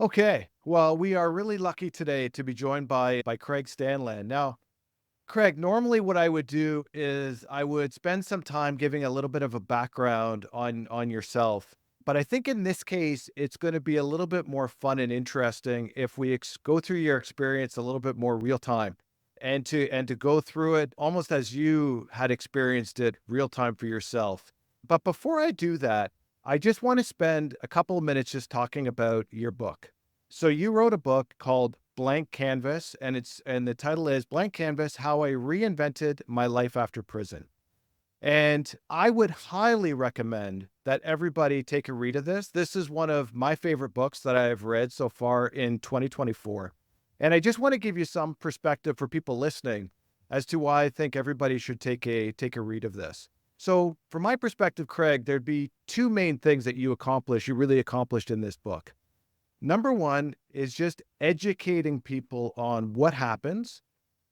Okay. Well, we are really lucky today to be joined by Craig Stanland. Now, Craig, normally what I would do is I would spend some time giving a little bit of a background on yourself. But I think in this case, it's going to be a little bit more fun and interesting if we go through your experience a little bit more real time and to go through it almost as you had experienced it real time for yourself. But before I do that, I just want to spend a couple of minutes just talking about your book. So you wrote a book called Blank Canvas, and the title is Blank Canvas: How I Reinvented My Life After Prison. And I would highly recommend that everybody take a read of this. This is one of my favorite books that I've read so far in 2024. And I just want to give you some perspective for people listening as to why I think everybody should take a read of this. So, from my perspective, Craig, there'd be two main things that you really accomplished in this book. Number one is just educating people on what happens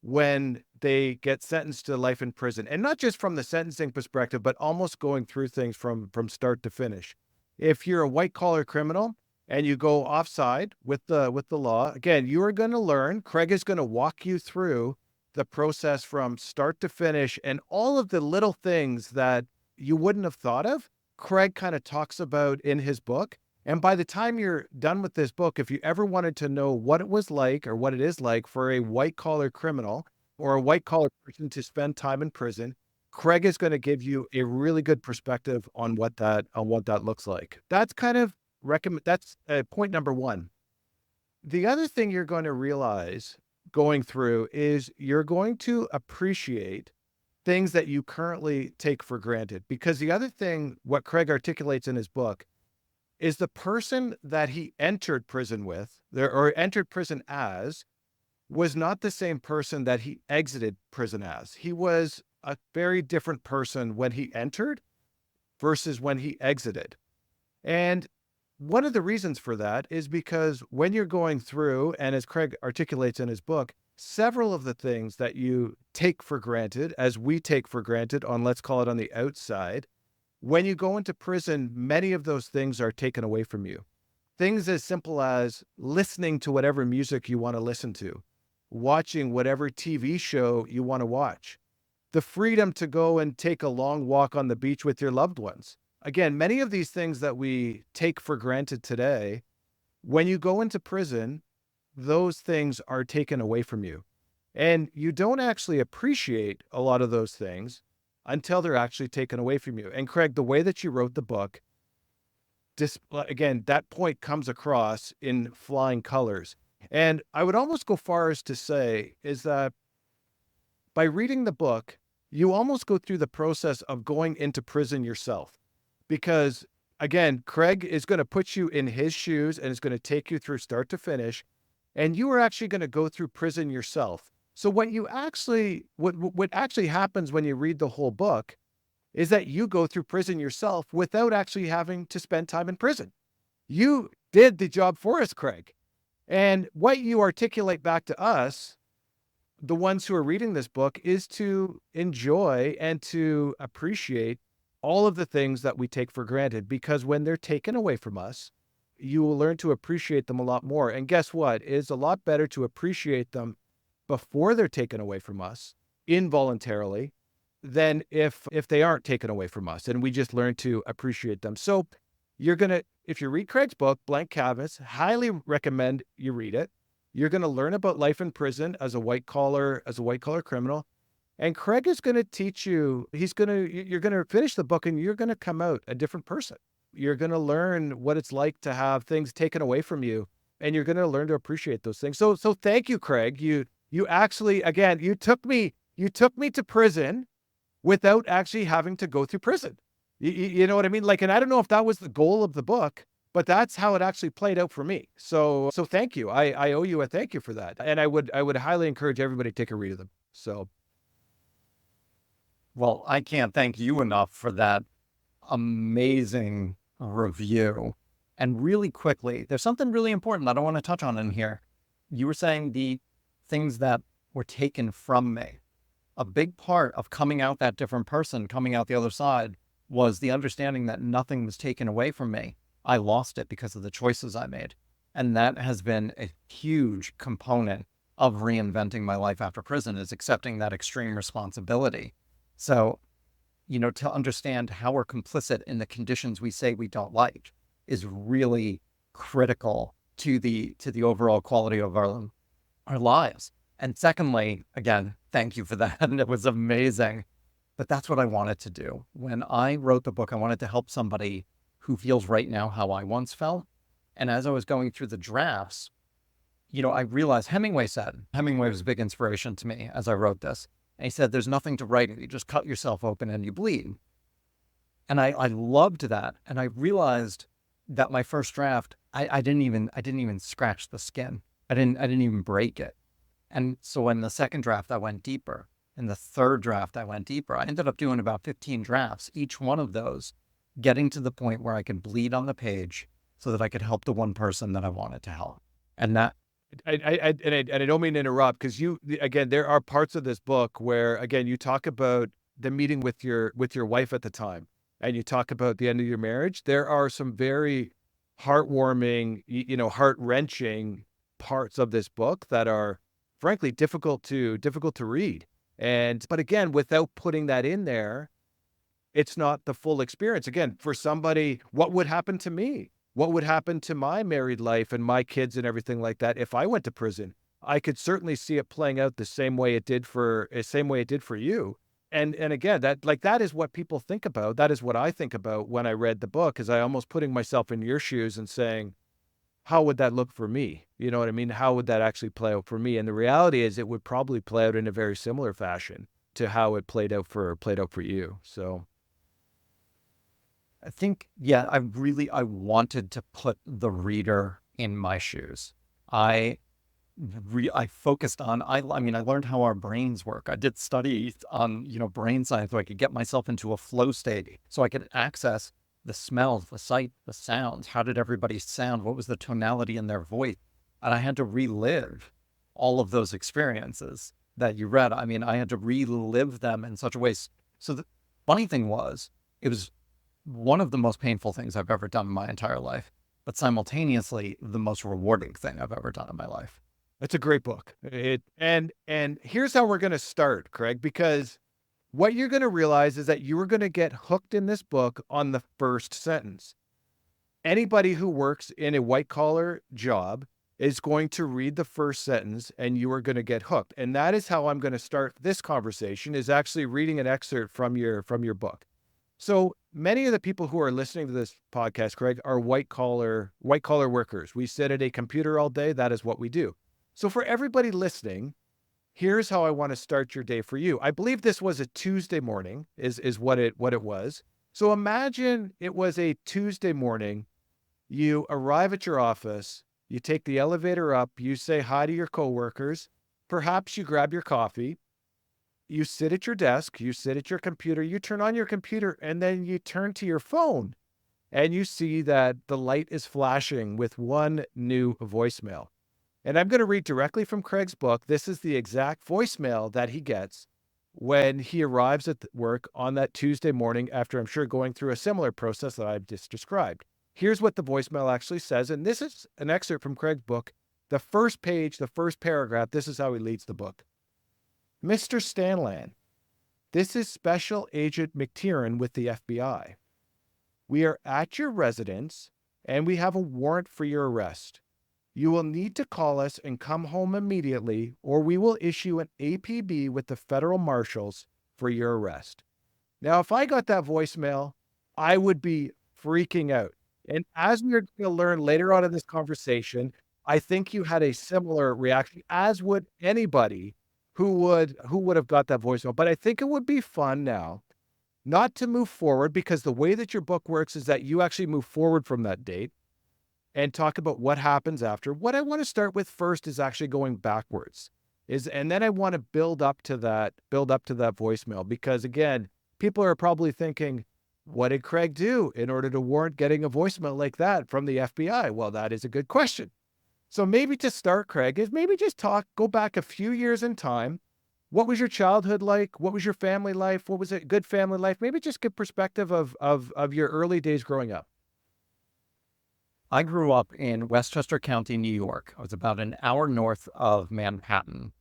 when they get sentenced to life in prison, and not just from the sentencing perspective, but almost going through things from start to finish. If you're a white collar criminal and you go offside with the law, again, you are going to learn. Craig is going to walk you through the process from start to finish, and all of the little things that you wouldn't have thought of. Craig kind of talks about in his book. And by the time you're done with this book, if you ever wanted to know what it was like or what it is like for a white collar criminal or a white collar person to spend time in prison, Craig is going to give you a really good perspective on what that looks like. That's kind of recommend. That's point number one. The other thing you're going to realize going through is you're going to appreciate things that you currently take for granted. Because the other thing, what Craig articulates in his book, is the person that he entered prison with, there or entered prison as, was not the same person that he exited prison as. He was a very different person when he entered versus when he exited. And one of the reasons for that is because when you're going through, and as Craig articulates in his book, several of the things that you take for granted, as we take for granted on, let's call it on the outside, when you go into prison, many of those things are taken away from you. Things as simple as listening to whatever music you want to listen to, watching whatever TV show you want to watch, the freedom to go and take a long walk on the beach with your loved ones. Again, many of these things that we take for granted today, when you go into prison, those things are taken away from you. And you don't actually appreciate a lot of those things until they're actually taken away from you. And Craig, the way that you wrote the book, again, that point comes across in flying colors. And I would almost go far as to say is that by reading the book, you almost go through the process of going into prison yourself. Because again, Craig is going to put you in his shoes and is going to take you through start to finish. And you are actually going to go through prison yourself. So what actually happens when you read the whole book is that you go through prison yourself without actually having to spend time in prison. You did the job for us, Craig. And what you articulate back to us, the ones who are reading this book, is to enjoy and to appreciate all of the things that we take for granted, because when they're taken away from us, you will learn to appreciate them a lot more. And guess what? It's a lot better to appreciate them before they're taken away from us involuntarily than if they aren't taken away from us and we just learn to appreciate them. So if you read Craig's book, Blank Canvas, highly recommend you read it. You're going to learn about life in prison as a white collar criminal. And Craig is going to teach you, you're going to finish the book and you're going to come out a different person. You're going to learn what it's like to have things taken away from you, and you're going to learn to appreciate those things. So thank you, Craig. You actually, again, you took me to prison without actually having to go through prison. You know what I mean? Like, and I don't know if that was the goal of the book, but that's how it actually played out for me. So thank you. I owe you a thank you for that. And I would highly encourage everybody to take a read of them. So Well, I can't thank you enough for that amazing review. And really quickly, there's something really important I don't want to touch on in here. You were saying the things that were taken from me. A big part of coming out that different person, coming out the other side, was the understanding that nothing was taken away from me. I lost it because of the choices I made. And that has been a huge component of reinventing my life after prison, is accepting that extreme responsibility. So, to understand how we're complicit in the conditions we say we don't like is really critical to the overall quality of our lives. And secondly, again, thank you for that. And it was amazing. But that's what I wanted to do. When I wrote the book, I wanted to help somebody who feels right now how I once felt. And as I was going through the drafts, I realized Hemingway was a big inspiration to me as I wrote this. And he said, there's nothing to write. You just cut yourself open and you bleed. And I loved that. And I realized that my first draft, I didn't even scratch the skin. I didn't even break it. And so in the second draft, I went deeper. In the third draft, I went deeper. I ended up doing about 15 drafts, each one of those getting to the point where I could bleed on the page so that I could help the one person that I wanted to help. And that, I don't mean to interrupt, because again, there are parts of this book where, again, you talk about the meeting with your wife at the time, and you talk about the end of your marriage. There are some very heartwarming, heart-wrenching parts of this book that are frankly difficult to read. But again, without putting that in there, it's not the full experience. Again, for somebody, what would happen to me? What would happen to my married life and my kids and everything like that if I went to prison? I could certainly see it playing out the same way it did for you. And again, that is what people think about. That is what I think about when I read the book, is I almost putting myself in your shoes and saying, how would that look for me? You know what I mean? How would that actually play out for me? And the reality is it would probably play out in a very similar fashion to how it played out for you. So I think, yeah, I wanted to put the reader in my shoes. I focused on, I mean, I learned how our brains work. I did study on, brain science, so I could get myself into a flow state, so I could access the smells, the sight, the sounds. How did everybody sound? What was the tonality in their voice? And I had to relive all of those experiences that you read. I mean, I had to relive them in such a way. So the funny thing was, it was one of the most painful things I've ever done in my entire life, but simultaneously the most rewarding thing I've ever done in my life. it's a great book. And here's how we're going to start, Craig, because what you're going to realize is that you are going to get hooked in this book on the first sentence. Anybody who works in a white collar job is going to read the first sentence and you are going to get hooked. And that is how I'm going to start this conversation, is actually reading an excerpt from your book. So many of the people who are listening to this podcast, Craig, are white collar workers. We sit at a computer all day. That is what we do. So for everybody listening, here's how I want to start your day for you. I believe this was a Tuesday morning is what it was. So imagine it was a Tuesday morning. You arrive at your office, you take the elevator up, you say hi to your coworkers, perhaps you grab your coffee, you sit at your desk, you sit at your computer, you turn on your computer, and then you turn to your phone and you see that the light is flashing with one new voicemail. And I'm going to read directly from Craig's book. This is the exact voicemail that he gets when he arrives at work on that Tuesday morning, after I'm sure going through a similar process that I've just described. Here's what the voicemail actually says. And this is an excerpt from Craig's book. The first page, the first paragraph, this is how he leads the book. Mr. Stanland, this is Special Agent McTiernan with the FBI. We are at your residence and we have a warrant for your arrest. You will need to call us and come home immediately, or we will issue an APB with the federal marshals for your arrest. Now, if I got that voicemail, I would be freaking out. And as we're going to learn later on in this conversation, I think you had a similar reaction, as would anybody who would have got that voicemail. But I think it would be fun now not to move forward, because the way that your book works is that you actually move forward from that date and talk about what happens after. What I want to start with first is actually going backwards. And then I want to build up to that voicemail, because again, people are probably thinking, what did Craig do in order to warrant getting a voicemail like that from the FBI? Well, that is a good question. So maybe to start, Craig, is maybe just go back a few years in time. What was your childhood like? What was your family life? What was a good family life? Maybe just get perspective of your early days growing up. I grew up in Westchester County, New York. I was about an hour north of Manhattan.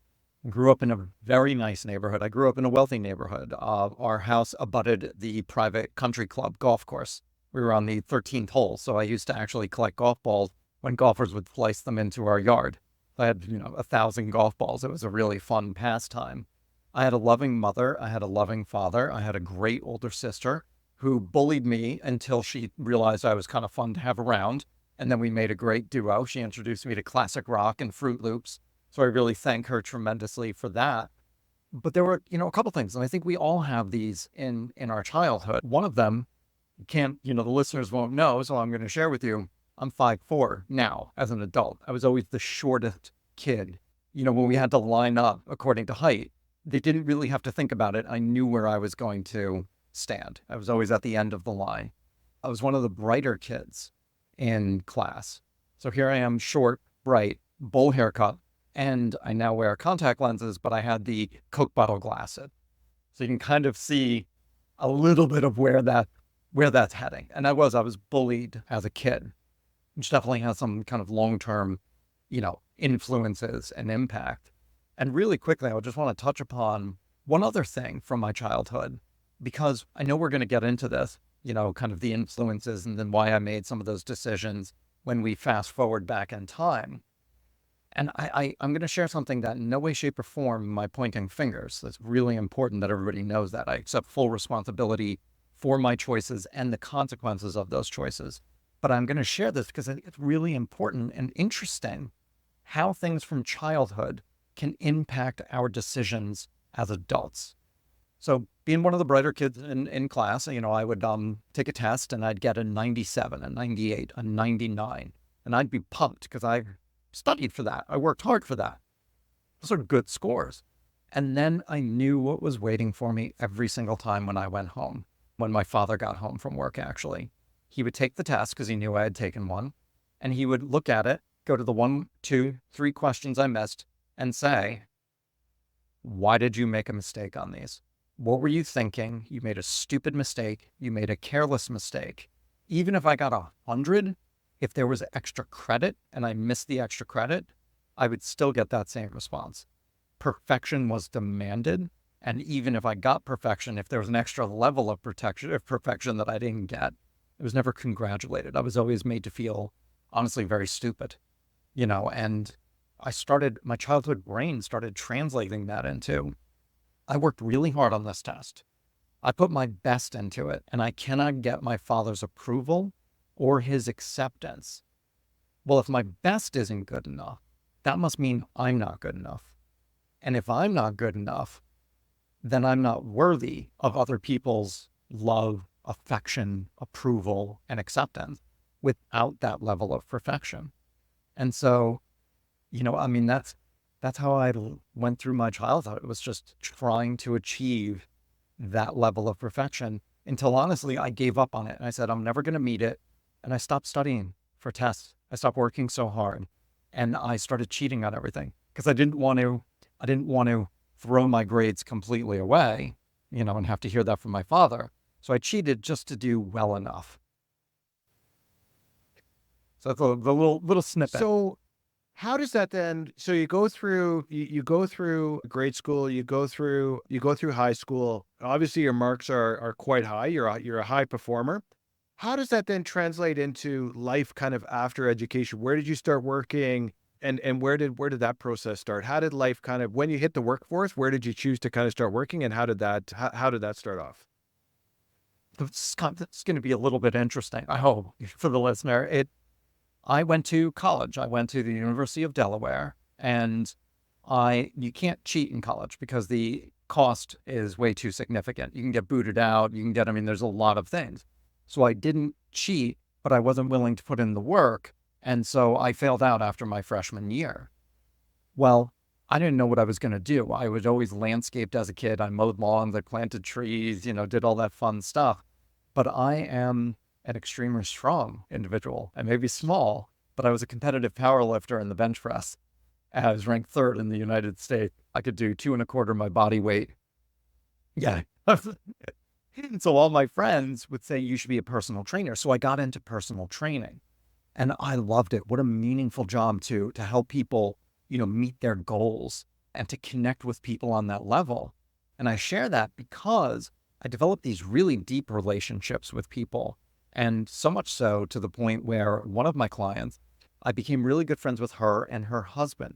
Grew up in a very nice neighborhood. I grew up in a wealthy neighborhood. Our house abutted the private country club golf course. We were on the 13th hole, so I used to actually collect golf balls when golfers would slice them into our yard. I had, 1,000 golf balls. It was a really fun pastime. I had a loving mother. I had a loving father. I had a great older sister who bullied me until she realized I was kind of fun to have around. And then we made a great duo. She introduced me to classic rock and Fruit Loops. So I really thank her tremendously for that. But there were, a couple things, and I think we all have these in our childhood. One of them can't, the listeners won't know, so I'm going to share with you. I'm 5'4" now as an adult. I was always the shortest kid. When we had to line up according to height, they didn't really have to think about it. I knew where I was going to stand. I was always at the end of the line. I was one of the brighter kids in class. So here I am, short, bright, bowl haircut, and I now wear contact lenses, but I had the Coke bottle glasses. So you can kind of see a little bit of where that's heading. And I was bullied as a kid, which definitely has some kind of long-term, influences and impact. And really quickly, I just want to touch upon one other thing from my childhood, because I know we're going to get into this, kind of the influences and then why I made some of those decisions when we fast forward back in time. And I'm going to share something that in no way, shape, or form am I pointing fingers. It's really important that everybody knows that I accept full responsibility for my choices and the consequences of those choices. But I'm going to share this because I think it's really important and interesting how things from childhood can impact our decisions as adults. So being one of the brighter kids in class, I would take a test and I'd get a 97, a 98, a 99. And I'd be pumped because I studied for that. I worked hard for that. Those are good scores. And then I knew what was waiting for me every single time when I went home, when my father got home from work, actually. He would take the test because he knew I had taken one, and he would look at it, go to the 1, 2, 3 questions I missed, and say, why did you make a mistake on these? What were you thinking? You made a stupid mistake. You made a careless mistake. Even if I got 100, if there was extra credit and I missed the extra credit, I would still get that same response. Perfection was demanded. And even if I got perfection, if there was an extra level of perfection that I didn't get, it was never congratulated. I was always made to feel, honestly, very stupid, and my childhood brain started translating that into, I worked really hard on this test. I put my best into it, and I cannot get my father's approval or his acceptance. Well, if my best isn't good enough, that must mean I'm not good enough. And if I'm not good enough, then I'm not worthy of other people's love, affection, approval, and acceptance without that level of perfection. And so, that's how I went through my childhood. It was just trying to achieve that level of perfection until honestly, I gave up on it. And I said, I'm never going to meet it. And I stopped studying for tests. I stopped working so hard and I started cheating on everything because I didn't want to throw my grades completely away, and have to hear that from my father. So I cheated just to do well enough. So that's the little snippet. So how does that then, so you go through grade school, you go through high school. Obviously your marks are quite high. You're a high performer. How does that then translate into life kind of after education? Where did you start working and where did that process start? How did life kind of, when you hit the workforce, where did you choose to kind of start working and how did that start off? It's going to be a little bit interesting, I hope, for the listener. I went to college. I went to the University of Delaware, and you can't cheat in college because the cost is way too significant. You can get booted out. There's a lot of things. So I didn't cheat, but I wasn't willing to put in the work. And so I failed out after my freshman year. Well, I didn't know what I was going to do. I was always landscaped as a kid. I mowed lawns, I planted trees, did all that fun stuff. But I am an extremely strong individual. I may be small, but I was a competitive power lifter in the bench press. I was ranked 3rd in the United States. I could do 2.25 my body weight. Yeah. So all my friends would say, you should be a personal trainer. So I got into personal training. And I loved it. What a meaningful job to help people, meet their goals and to connect with people on that level. And I share that because I developed these really deep relationships with people. And so much so to the point where one of my clients, I became really good friends with her and her husband.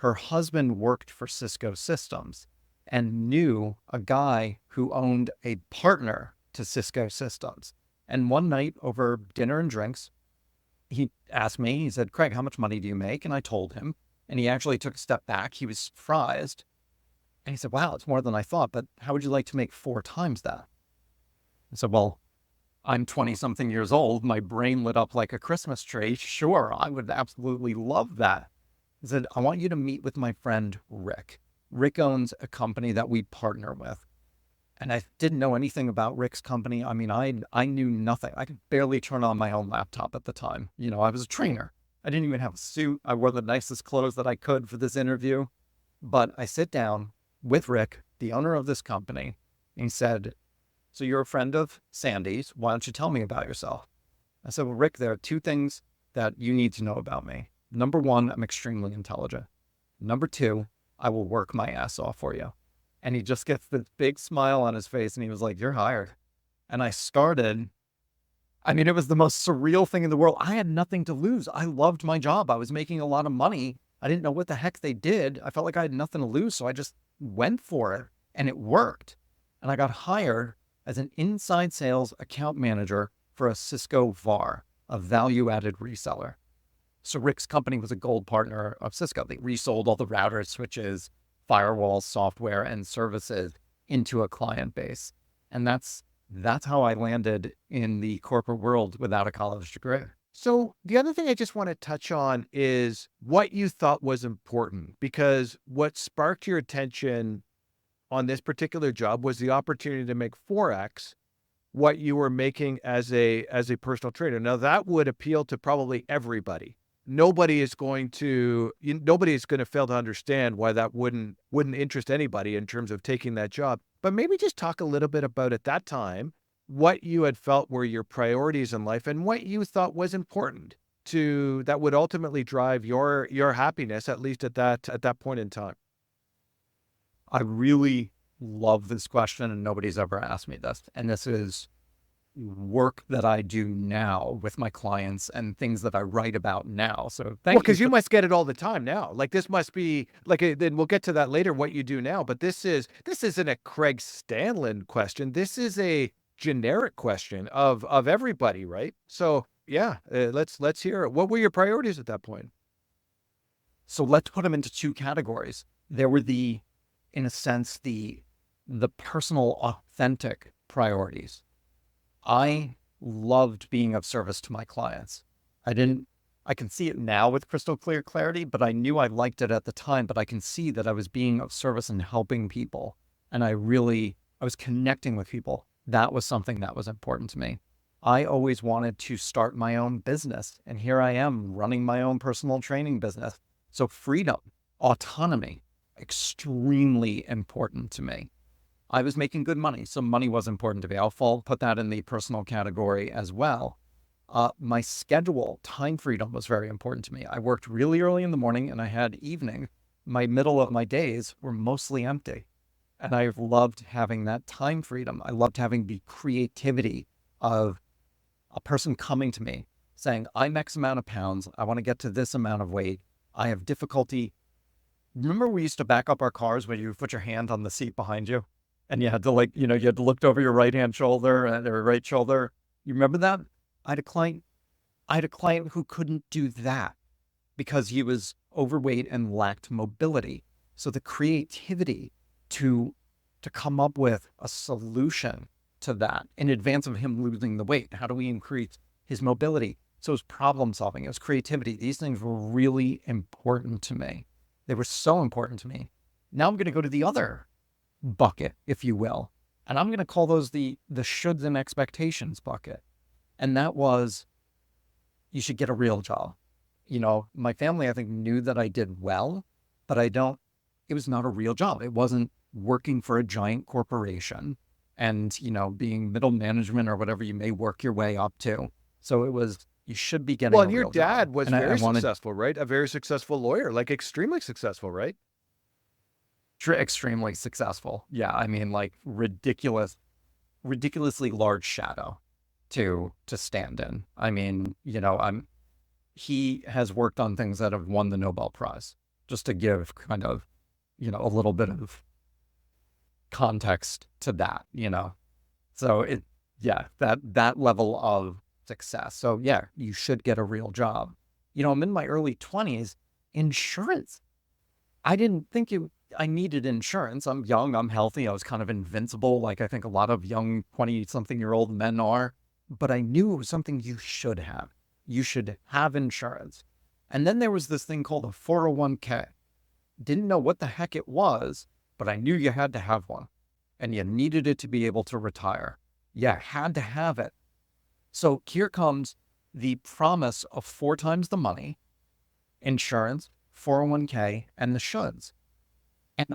Her husband worked for Cisco Systems and knew a guy who owned a partner to Cisco Systems. And one night over dinner and drinks, he asked me, he said, "Craig, how much money do you make?" And I told him, and he actually took a step back. He was surprised. And he said, "Wow, it's more than I thought, but how would you like to make 4 times that?" I said, "Well, I'm 20 something years old. My brain lit up like a Christmas tree. Sure, I would absolutely love that." He said, "I want you to meet with my friend, Rick. Rick owns a company that we partner with." And I didn't know anything about Rick's company. I mean, I knew nothing. I could barely turn on my own laptop at the time. I was a trainer. I didn't even have a suit. I wore the nicest clothes that I could for this interview. But I sit down with Rick, the owner of this company, and he said, "So you're a friend of Sandy's. Why don't you tell me about yourself?" I said, "Well, Rick, there are 2 things that you need to know about me. Number 1, I'm extremely intelligent. Number 2, I will work my ass off for you." And he just gets this big smile on his face and he was like, "You're hired." And it was the most surreal thing in the world. I had nothing to lose. I loved my job. I was making a lot of money. I didn't know what the heck they did. I felt like I had nothing to lose. So I just went for it and it worked. And I got hired as an inside sales account manager for a Cisco VAR, a value-added reseller. So Rick's company was a gold partner of Cisco. They resold all the routers, switches, firewalls, software, and services into a client base. And that's how I landed in the corporate world without a college degree. So the other thing I just want to touch on is what you thought was important, because what sparked your attention on this particular job was the opportunity to make 4x what you were making as a personal trainer. Now that would appeal to probably everybody. Nobody is going to fail to understand why that wouldn't interest anybody in terms of taking that job. But maybe just talk a little bit about at that time what you had felt were your priorities in life and what you thought was important that would ultimately drive your happiness, at least at that point in time. I really love this question, and nobody's ever asked me this. And this is work that I do now with my clients and things that I write about now. So Well, thank you because you for must get it all the time now. Like this must be like then we'll get to that later, what you do now. But this isn't a Craig Stanland question. This is a generic question of everybody, right? So yeah, let's hear it. What were your priorities at that point? So let's put them into 2 categories. There were in a sense, the personal, authentic priorities. I loved being of service to my clients. I can see it now with crystal clear clarity, but I knew I liked it at the time, but I can see that I was being of service and helping people. And I was connecting with people. That was something that was important to me. I always wanted to start my own business. And here I am running my own personal training business. So freedom, autonomy, extremely important to me. I was making good money, so money was important to me. Put that in the personal category as well. My schedule, time freedom was very important to me. I worked really early in the morning and I had evening. My middle of my days were mostly empty. And I loved having that time freedom. I loved having the creativity of a person coming to me saying, "I'm X amount of pounds. I want to get to this amount of weight. I have difficulty." Remember we used to back up our cars when you put your hand on the seat behind you? And you had to you had to look over your right hand shoulder or right shoulder. You remember that? I had a client, who couldn't do that because he was overweight and lacked mobility. So the creativity to come up with a solution to that in advance of him losing the weight. How do we increase his mobility? So it was problem solving. It was creativity. These things were really important to me. They were so important to me. Now I'm going to go to the other bucket, if you will. And I'm going to call those the shoulds and expectations bucket. And that was, you should get a real job. My family, I think, knew that I did well, but it was not a real job. It wasn't working for a giant corporation and, being middle management or whatever you may work your way up to. So it was You should be getting Well, a and your real job. dad was And I very wanted successful, right? A very successful lawyer, like extremely successful, right? extremely successful. Yeah, I mean, like ridiculously large shadow to stand in. I mean, he has worked on things that have won the Nobel Prize, just to give kind of, a little bit of context to that. So yeah, that level of success. So yeah, you should get a real job. I'm in my early 20s. Insurance. I didn't think I needed insurance. I'm young, I'm healthy, I was kind of invincible, like I think a lot of young 20-something-year-old men are. But I knew it was something you should have. You should have insurance. And then there was this thing called a 401k. Didn't know what the heck it was, but I knew you had to have one. And you needed it to be able to retire. You had to have it. So here comes the promise of 4 times the money, insurance, 401k, and the shoulds. And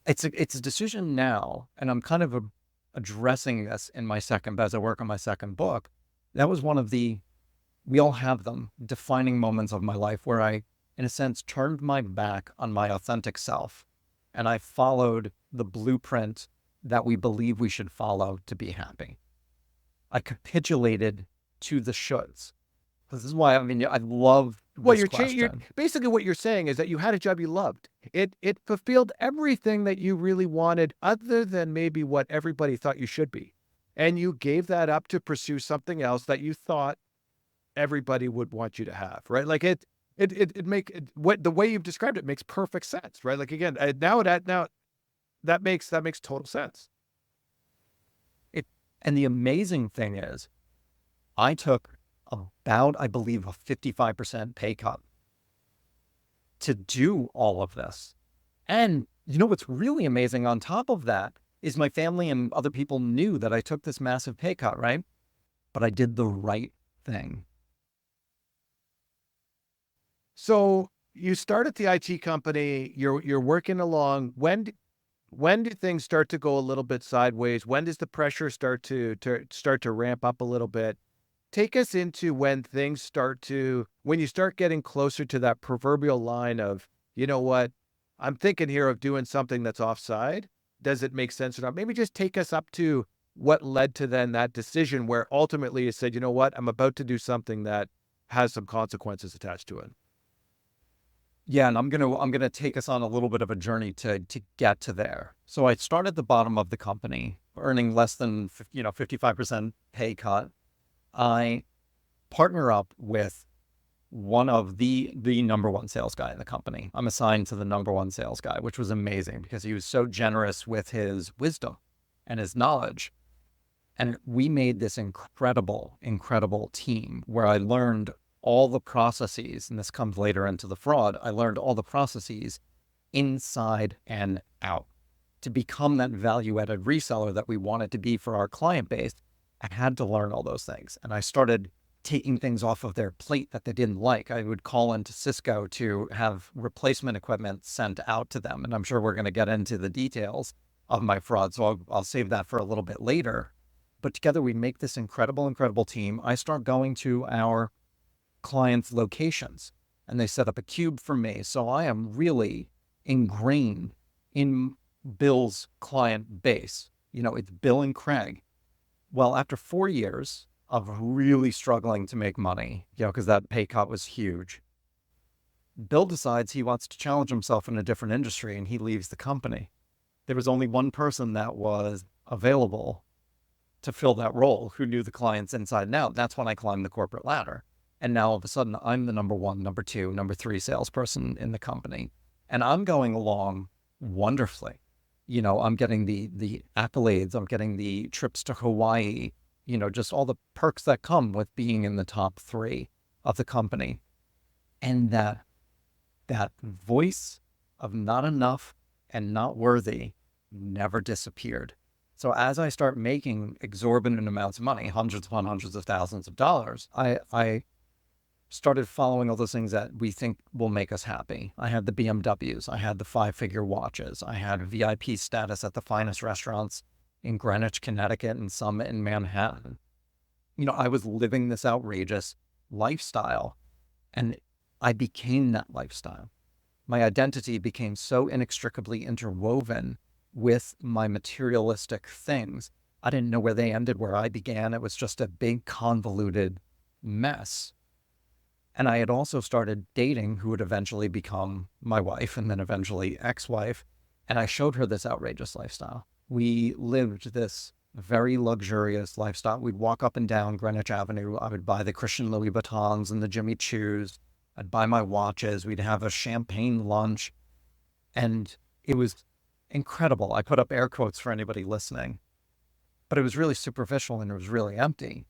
it's a decision now, and I'm kind of addressing this in my second, as I work on my second book. That was one of the, we all have them, defining moments of my life where I, in a sense, turned my back on my authentic self, and I followed the blueprint that we believe we should follow to be happy. I capitulated to the shoulds. This is why, I mean, I love Well, this you're question. basically what you're saying is that you had a job you loved. It fulfilled everything that you really wanted, other than maybe what everybody thought you should be, and you gave that up to pursue something else that you thought everybody would want you to have, right? Like what the way you've described it makes perfect sense, right? Like again, now that makes total sense. It, and the amazing thing is, I took about, I believe, a 55% pay cut to do all of this. And what's really amazing on top of that is my family and other people knew that I took this massive pay cut, right? But I did the right thing. So you start at the IT company, you're working along. When do things start to go a little bit sideways? When does the pressure start to ramp up a little bit? Take us into when you start getting closer to that proverbial line of, you know what, I'm thinking here of doing something that's offside. Does it make sense or not? Maybe just take us up to what led to then that decision where ultimately you said, you know what, I'm about to do something that has some consequences attached to it. Yeah, and I'm gonna take us on a little bit of a journey to get to there. So I started at the bottom of the company, earning less than 55% pay cut. I partner up with one of the number one sales guy in the company. I'm assigned to the number one sales guy, which was amazing because he was so generous with his wisdom and his knowledge. And we made this incredible, incredible team where I learned all the processes, and this comes later into the fraud. I learned all the processes inside and out to become that value-added reseller that we wanted to be for our client base. I had to learn all those things. And I started taking things off of their plate that they didn't like. I would call into Cisco to have replacement equipment sent out to them. And I'm sure we're going to get into the details of my fraud, so I'll save that for a little bit later. But together we make this incredible, incredible team. I start going to our clients' locations and they set up a cube for me. So I am really ingrained in Bill's client base. It's Bill and Craig. Well, after 4 years of really struggling to make money, because that pay cut was huge, Bill decides he wants to challenge himself in a different industry and he leaves the company. There was only one person that was available to fill that role who knew the clients inside and out. That's when I climbed the corporate ladder. And now all of a sudden I'm the number one, number two, number three salesperson in the company. And I'm going along wonderfully. I'm getting the accolades, I'm getting the trips to Hawaii, just all the perks that come with being in the top 3 of the company. And that voice of not enough and not worthy never disappeared. So as I start making exorbitant amounts of money, hundreds upon hundreds of thousands of dollars, I started following all those things that we think will make us happy. I had the BMWs, I had the 5-figure watches, I had VIP status at the finest restaurants in Greenwich, Connecticut, and some in Manhattan. I was living this outrageous lifestyle, and I became that lifestyle. My identity became so inextricably interwoven with my materialistic things. I didn't know where they ended, where I began. It was just a big convoluted mess. And I had also started dating who would eventually become my wife and then eventually ex-wife. And I showed her this outrageous lifestyle. We lived this very luxurious lifestyle. We'd walk up and down Greenwich Avenue. I would buy the Christian Louis Vuittons and the Jimmy Choos. I'd buy my watches. We'd have a champagne lunch. And it was incredible. I put up air quotes for anybody listening. But it was really superficial and it was really empty.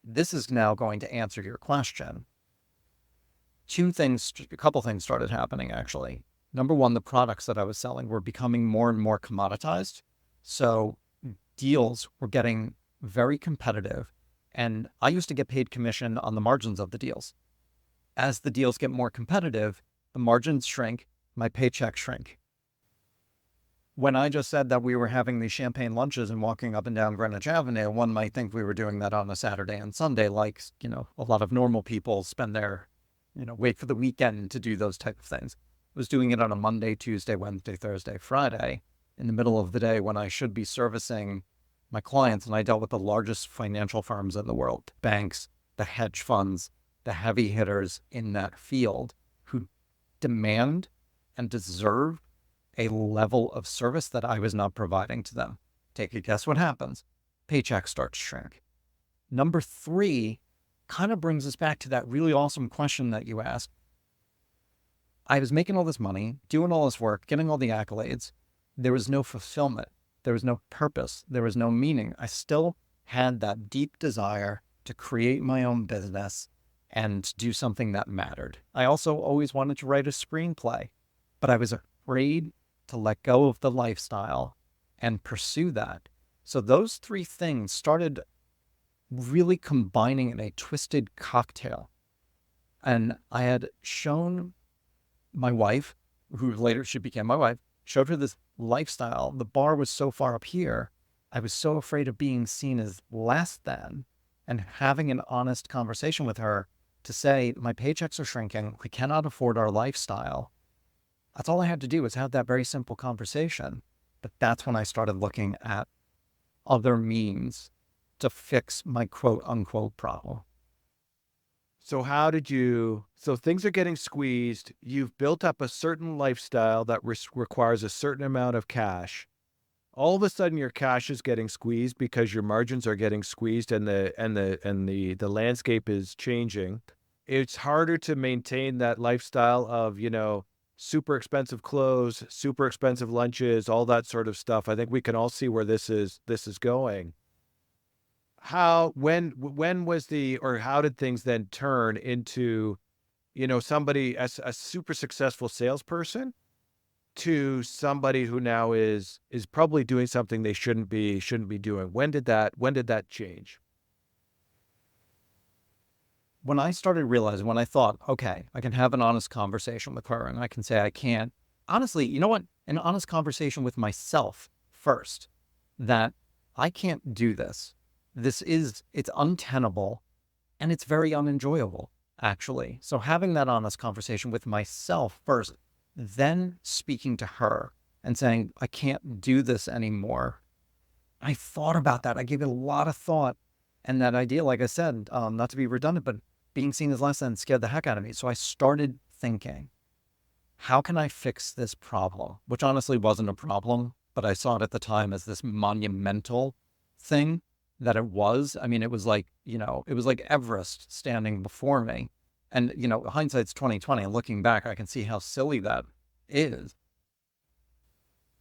This is now going to answer your question. A couple things started happening, actually. Number one, the products that I was selling were becoming more and more commoditized. So deals were getting very competitive. And I used to get paid commission on the margins of the deals. As the deals get more competitive, the margins shrink, my paychecks shrink. When I just said that we were having these champagne lunches and walking up and down Greenwich Avenue, one might think we were doing that on a Saturday and Sunday, like, a lot of normal people spend their wait for the weekend to do those type of things. I was doing it on a Monday, Tuesday, Wednesday, Thursday, Friday, in the middle of the day when I should be servicing my clients. And I dealt with the largest financial firms in the world, banks, the hedge funds, the heavy hitters in that field who demand and deserve a level of service that I was not providing to them. Take a guess what happens. Paycheck starts to shrink. Number three, kind of brings us back to that really awesome question that you asked. I was making all this money, doing all this work, getting all the accolades. There was no fulfillment. There was no purpose. There was no meaning. I still had that deep desire to create my own business and do something that mattered. I also always wanted to write a screenplay, but I was afraid to let go of the lifestyle and pursue that. So those three things started really combining in a twisted cocktail. And I had shown my wife, who later she became my wife, showed her this lifestyle. The bar was so far up here. I was so afraid of being seen as less than, and having an honest conversation with her to say, my paychecks are shrinking. We cannot afford our lifestyle. That's all I had to do was have that very simple conversation. But that's when I started looking at other means to fix my quote unquote problem. So so things are getting squeezed. You've built up a certain lifestyle that requires a certain amount of cash. All of a sudden your cash is getting squeezed because your margins are getting squeezed and the landscape is changing. It's harder to maintain that lifestyle of, super expensive clothes, super expensive lunches, all that sort of stuff. I think we can all see where this is going. When was how did things then turn into, somebody as a super successful salesperson to somebody who now is probably doing something they shouldn't be doing? When did that change? When I started realizing, when I thought, okay, I can have an honest conversation with her and I can say I can't, honestly, you know what? An honest conversation with myself first, that I can't do this. It's untenable and it's very unenjoyable, actually. So having that honest conversation with myself first, then speaking to her and saying, I can't do this anymore. I thought about that. I gave it a lot of thought. And that idea, like I said, not to be redundant, but being seen as less than scared the heck out of me. So I started thinking, how can I fix this problem? Which honestly wasn't a problem, but I saw it at the time as this monumental thing that it was. I mean, it was like, it was like Everest standing before me. And, hindsight's 2020. And looking back, I can see how silly that is.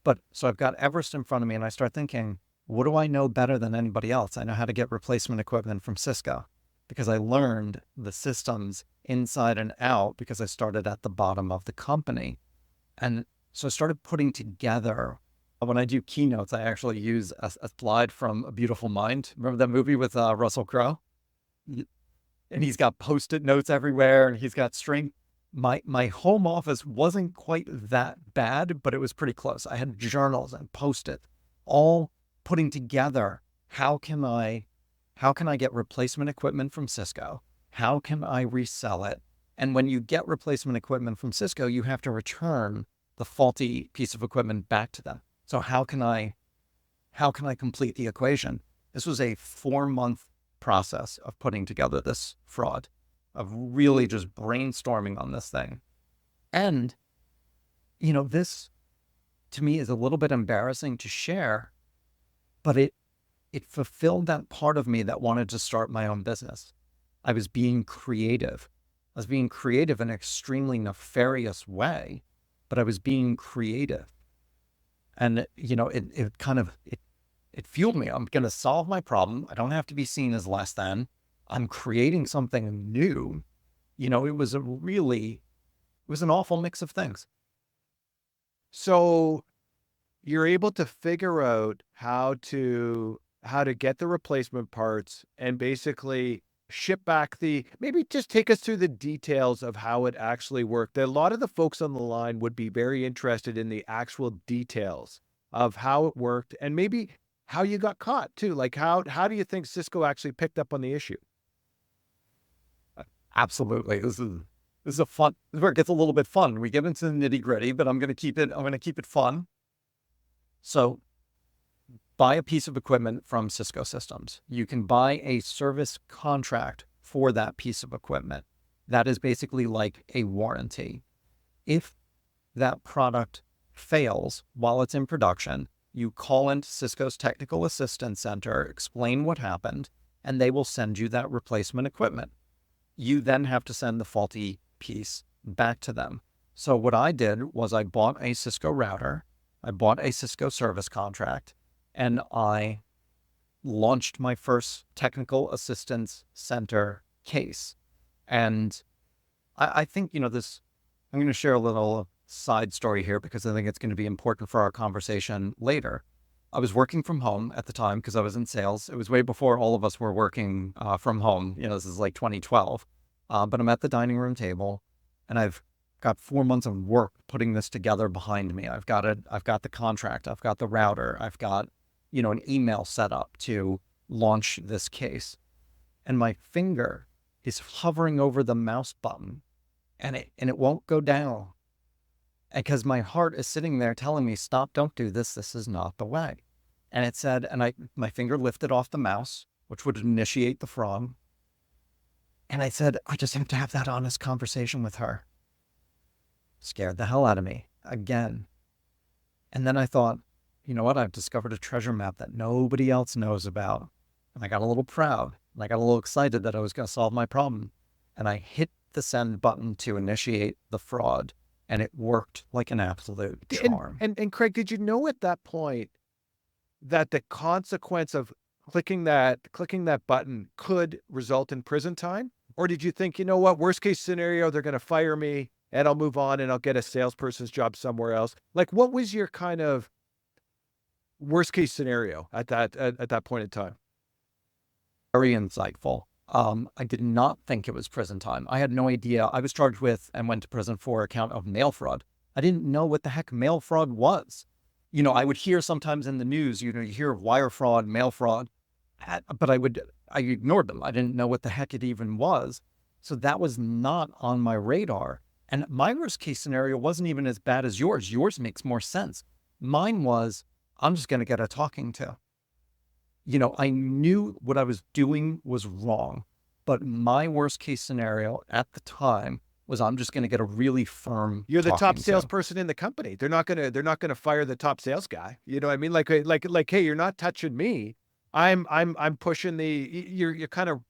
But so I've got Everest in front of me and I start thinking, what do I know better than anybody else? I know how to get replacement equipment from Cisco because I learned the systems inside and out because I started at the bottom of the company. And so I started putting together, when I do keynotes, I actually use a slide from A Beautiful Mind. Remember that movie with Russell Crowe? And he's got Post-it notes everywhere and he's got string. My home office wasn't quite that bad, but it was pretty close. I had journals and Post-it all putting together. How can I how can I get replacement equipment from Cisco? How can I resell it? And when you get replacement equipment from Cisco, you have to return the faulty piece of equipment back to them. So how can I complete the equation? This was a 4-month process of putting together this fraud, of really just brainstorming on this thing. And, this to me is a little bit embarrassing to share, but it fulfilled that part of me that wanted to start my own business. I was being creative. I was being creative in an extremely nefarious way, but I was being creative. And, it fueled me. I'm going to solve my problem. I don't have to be seen as less than. I'm creating something new. It was an awful mix of things. So you're able to figure out how to get the replacement parts and basically ship back maybe just take us through the details of how it actually worked. A lot of the folks on the line would be very interested in the actual details of how it worked and maybe how you got caught too. Like how do you think Cisco actually picked up on the issue? Absolutely. This is this is where it gets a little bit fun. We get into the nitty gritty, but I'm going to keep it fun. So buy a piece of equipment from Cisco Systems. You can buy a service contract for that piece of equipment. That is basically like a warranty. If that product fails while it's in production, you call into Cisco's Technical Assistance Center, explain what happened, and they will send you that replacement equipment. You then have to send the faulty piece back to them. So what I did was I bought a Cisco router, I bought a Cisco service contract, and I launched my first Technical Assistance Center case. And I think, I'm going to share a little side story here because I think it's going to be important for our conversation later. I was working from home at the time because I was in sales. It was way before all of us were working from home. This is like 2012. But I'm at the dining room table and I've got 4 months of work putting this together behind me. I've got the contract. I've got the router. I've got, an email set up to launch this case. And my finger is hovering over the mouse button and it won't go down. Because my heart is sitting there telling me, stop, don't do this. This is not the way. And it said, my finger lifted off the mouse, which would initiate the fraud. And I said, I just have to have that honest conversation with her. Scared the hell out of me again. And then I thought, you know what? I've discovered a treasure map that nobody else knows about. And I got a little proud and I got a little excited that I was going to solve my problem. And I hit the send button to initiate the fraud. And it worked like an absolute charm. And Craig, did you know at that point that the consequence of clicking that button could result in prison time? Or did you think, you know what, worst case scenario, they're going to fire me and I'll move on and I'll get a salesperson's job somewhere else? Like, what was your kind of worst case scenario at that point in time? Very insightful. I did not think it was prison time. I had no idea. I was charged with and went to prison for a count of mail fraud. I didn't know what the heck mail fraud was. I would hear sometimes in the news, you hear of wire fraud, mail fraud, but I ignored them. I didn't know what the heck it even was. So that was not on my radar. And my worst case scenario wasn't even as bad as yours. Yours makes more sense. Mine was, I'm just going to get a talking to. I knew what I was doing was wrong, but my worst case scenario at the time was I'm just going to get a really firm. You're the top salesperson in the company. They're not going to fire the top sales guy. You know what I mean? Like, hey, you're not touching me. I'm pushing you're kind of,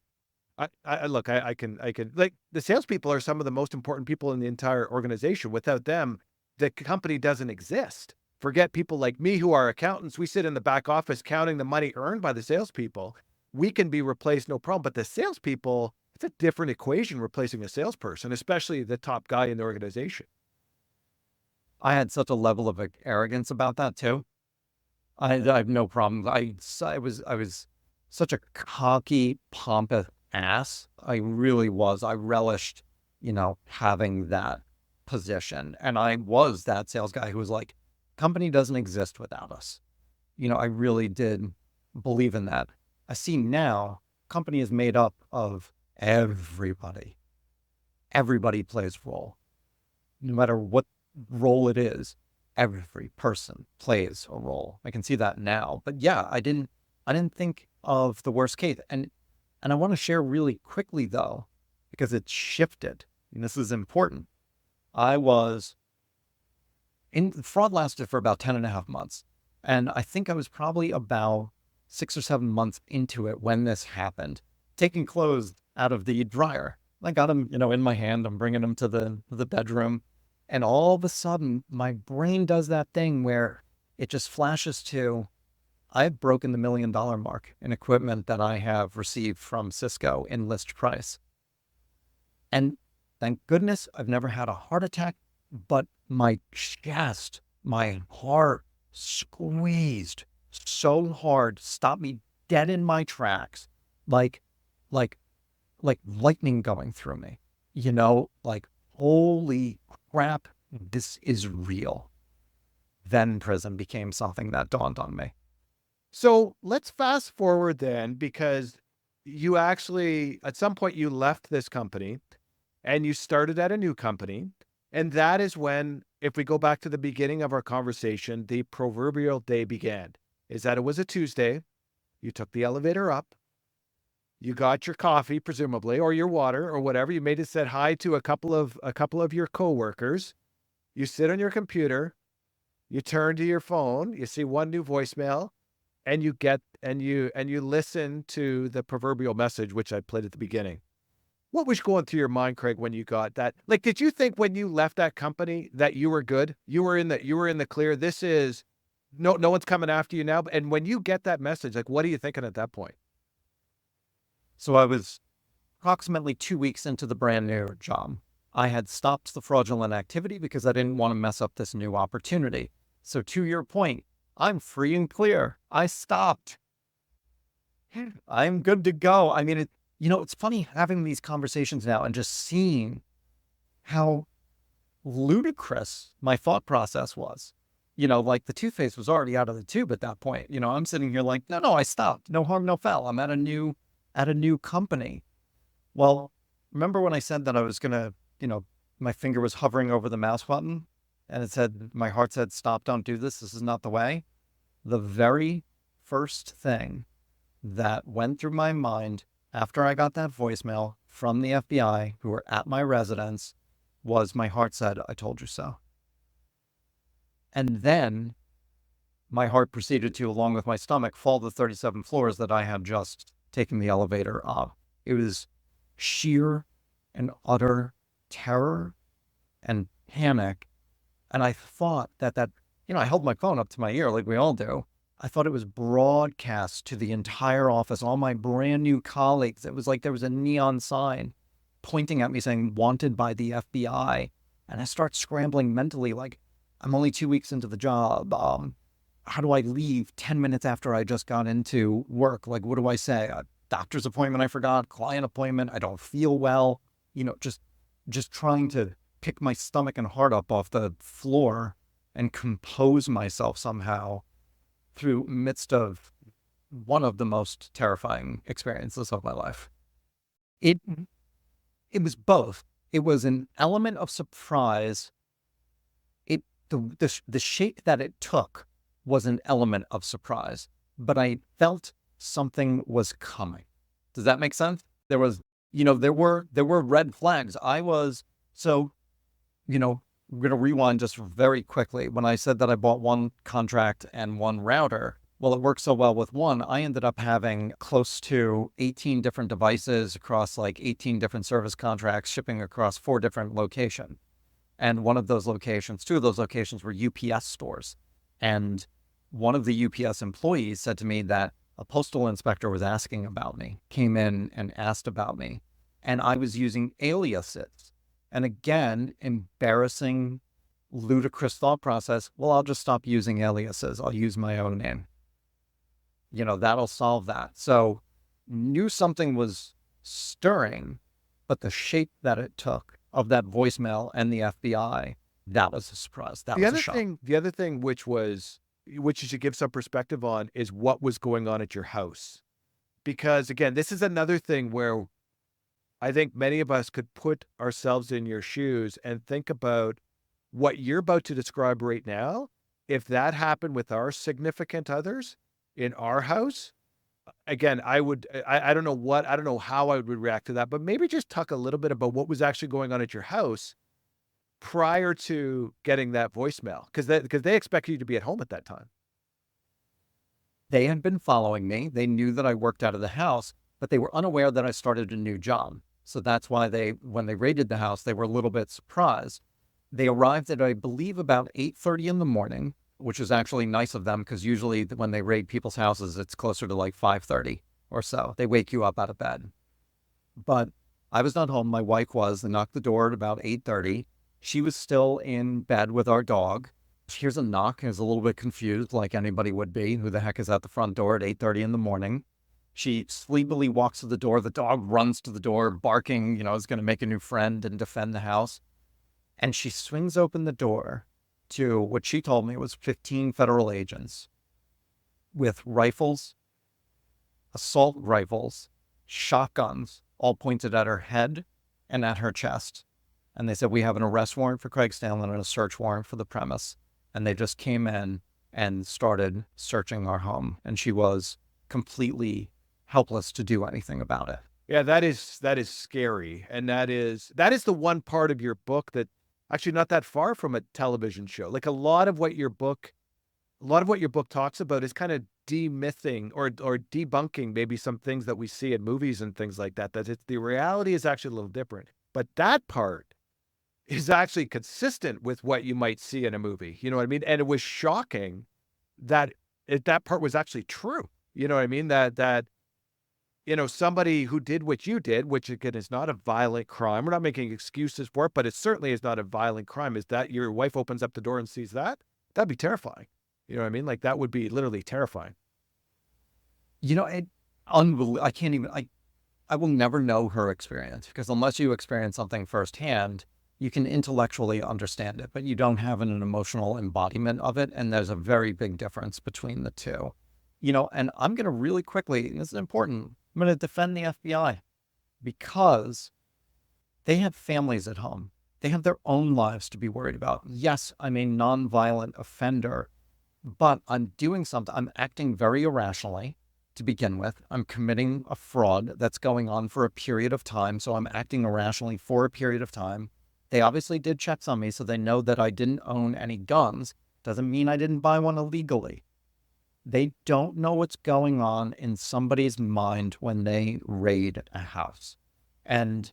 I can like the salespeople are some of the most important people in the entire organization. Without them, the company doesn't exist. Forget people like me who are accountants. We sit in the back office counting the money earned by the salespeople. We can be replaced, no problem. But the salespeople, it's a different equation replacing a salesperson, especially the top guy in the organization. I had such a level of arrogance about that too. I have no problem. I was such a cocky, pompous ass. I really was. I relished, having that position. And I was that sales guy who was like, company doesn't exist without us. I really did believe in that. I see now company is made up of everybody. Everybody plays a role. No matter what role it is, every person plays a role. I can see that now. But yeah, I didn't think of the worst case. And I want to share really quickly though, because it shifted. And this is important. I was in fraud lasted for about 10 and a half months. And I think I was probably about 6 or 7 months into it when this happened, taking clothes out of the dryer. I got them, in my hand. I'm bringing them to the bedroom. And all of a sudden, my brain does that thing where it just flashes to, I've broken the $1 million mark in equipment that I have received from Cisco in list price. And thank goodness I've never had a heart attack, but my chest, my heart squeezed so hard, stopped me dead in my tracks, like, like, like lightning going through me, like, holy crap, this is real. Then prison became something that dawned on me. So let's fast forward then, because you actually, at some point, you left this company and you started at a new company. And that is when, if we go back to the beginning of our conversation, the proverbial day began. Is that it was a Tuesday, you took the elevator up, you got your coffee, presumably, or your water or whatever. You made it said hi to a couple of your coworkers. You sit on your computer, you turn to your phone, you see one new voicemail, and you listen to the proverbial message, which I played at the beginning. What was going through your mind, Craig, when you got that? Like, did you think when you left that company that you were good? You were in the clear. This is no one's coming after you now. And when you get that message, like, what are you thinking at that point? So I was approximately 2 weeks into the brand new job. I had stopped the fraudulent activity because I didn't want to mess up this new opportunity. So to your point, I'm free and clear. I stopped. I'm good to go. I mean, it's funny having these conversations now and just seeing how ludicrous my thought process was. Like the toothpaste was already out of the tube at that point. I'm sitting here like, no, I stopped. No harm, no foul. I'm at a new company. Well, remember when I said that I was gonna, my finger was hovering over the mouse button and my heart said, stop, don't do this. This is not the way. The very first thing that went through my mind after I got that voicemail from the FBI who were at my residence was my heart said, I told you so. And then my heart proceeded to, along with my stomach, fall the 37 floors that I had just taken the elevator up. It was sheer and utter terror and panic. And I thought that, I held my phone up to my ear like we all do. I thought it was broadcast to the entire office, all my brand new colleagues. It was like there was a neon sign pointing at me saying, wanted by the FBI. And I start scrambling mentally, like, I'm only 2 weeks into the job. How do I leave 10 minutes after I just got into work? Like, what do I say? A doctor's appointment I forgot, client appointment, I don't feel well. Just trying to pick my stomach and heart up off the floor and compose myself somehow through midst of one of the most terrifying experiences of my life. It was both. It was an element of surprise. The shape that it took was an element of surprise, but I felt something was coming. Does that make sense? There were red flags. We're going to rewind just very quickly. When I said that I bought one contract and one router, well, it worked so well with one, I ended up having close to 18 different devices across like 18 different service contracts, shipping across 4 different locations. And two of those locations were UPS stores. And one of the UPS employees said to me that a postal inspector was asking about me, came in and asked about me, and I was using aliases. And again, embarrassing, ludicrous thought process. Well, I'll just stop using aliases. I'll use my own name. That'll solve that. So knew something was stirring, but the shape that it took of that voicemail and the FBI, that was a surprise. That was a shock. The other thing, which you should give some perspective on, is what was going on at your house. because again, this is another thing where I think many of us could put ourselves in your shoes and think about what you're about to describe right now. If that happened with our significant others in our house, again, I don't know I don't know how I would react to that, but maybe just talk a little bit about what was actually going on at your house prior to getting that voicemail, because they expect you to be at home at that time. They had been following me. They knew that I worked out of the house, but they were unaware that I started a new job. So that's why when they raided the house, they were a little bit surprised. They arrived at, I believe, about 8:30 in the morning, which is actually nice of them because usually when they raid people's houses, it's closer to like 5:30 or so. They wake you up out of bed. But I was not home. My wife was. They knocked the door at about 8:30. She was still in bed with our dog. She hears a knock and is a little bit confused, like anybody would be. Who the heck is at the front door at 8:30 in the morning? She sleepily walks to the door. The dog runs to the door, barking, is going to make a new friend and defend the house. And she swings open the door to what she told me was 15 federal agents with rifles, assault rifles, shotguns, all pointed at her head and at her chest. And they said, "We have an arrest warrant for Craig Stanland and a search warrant for the premise." And they just came in and started searching our home. And she was completely helpless to do anything about it. Yeah, that is scary, and that is the one part of your book that actually not that far from a television show. Like a lot of what your book talks about is kind of demything or debunking maybe some things that we see in movies and things like that. That it's, the reality is actually a little different. But that part is actually consistent with what you might see in a movie. You know what I mean? And it was shocking that that part was actually true. You know what I mean? That somebody who did what you did, which again is not a violent crime. We're not making excuses for it, but it certainly is not a violent crime. Is that your wife opens up the door and sees that? That'd be terrifying. You know what I mean? Like that would be literally terrifying. It I can't even, I will never know her experience because unless you experience something firsthand, you can intellectually understand it, but you don't have an emotional embodiment of it. And there's a very big difference between the two. And I'm going to really quickly, this is important, I'm going to defend the FBI because they have families at home. They have their own lives to be worried about. Yes, I'm a nonviolent offender, but I'm doing something. I'm acting very irrationally to begin with. I'm committing a fraud that's going on for a period of time. So I'm acting irrationally for a period of time. They obviously did checks on me, so they know that I didn't own any guns. Doesn't mean I didn't buy one illegally. They don't know what's going on in somebody's mind when they raid a house. And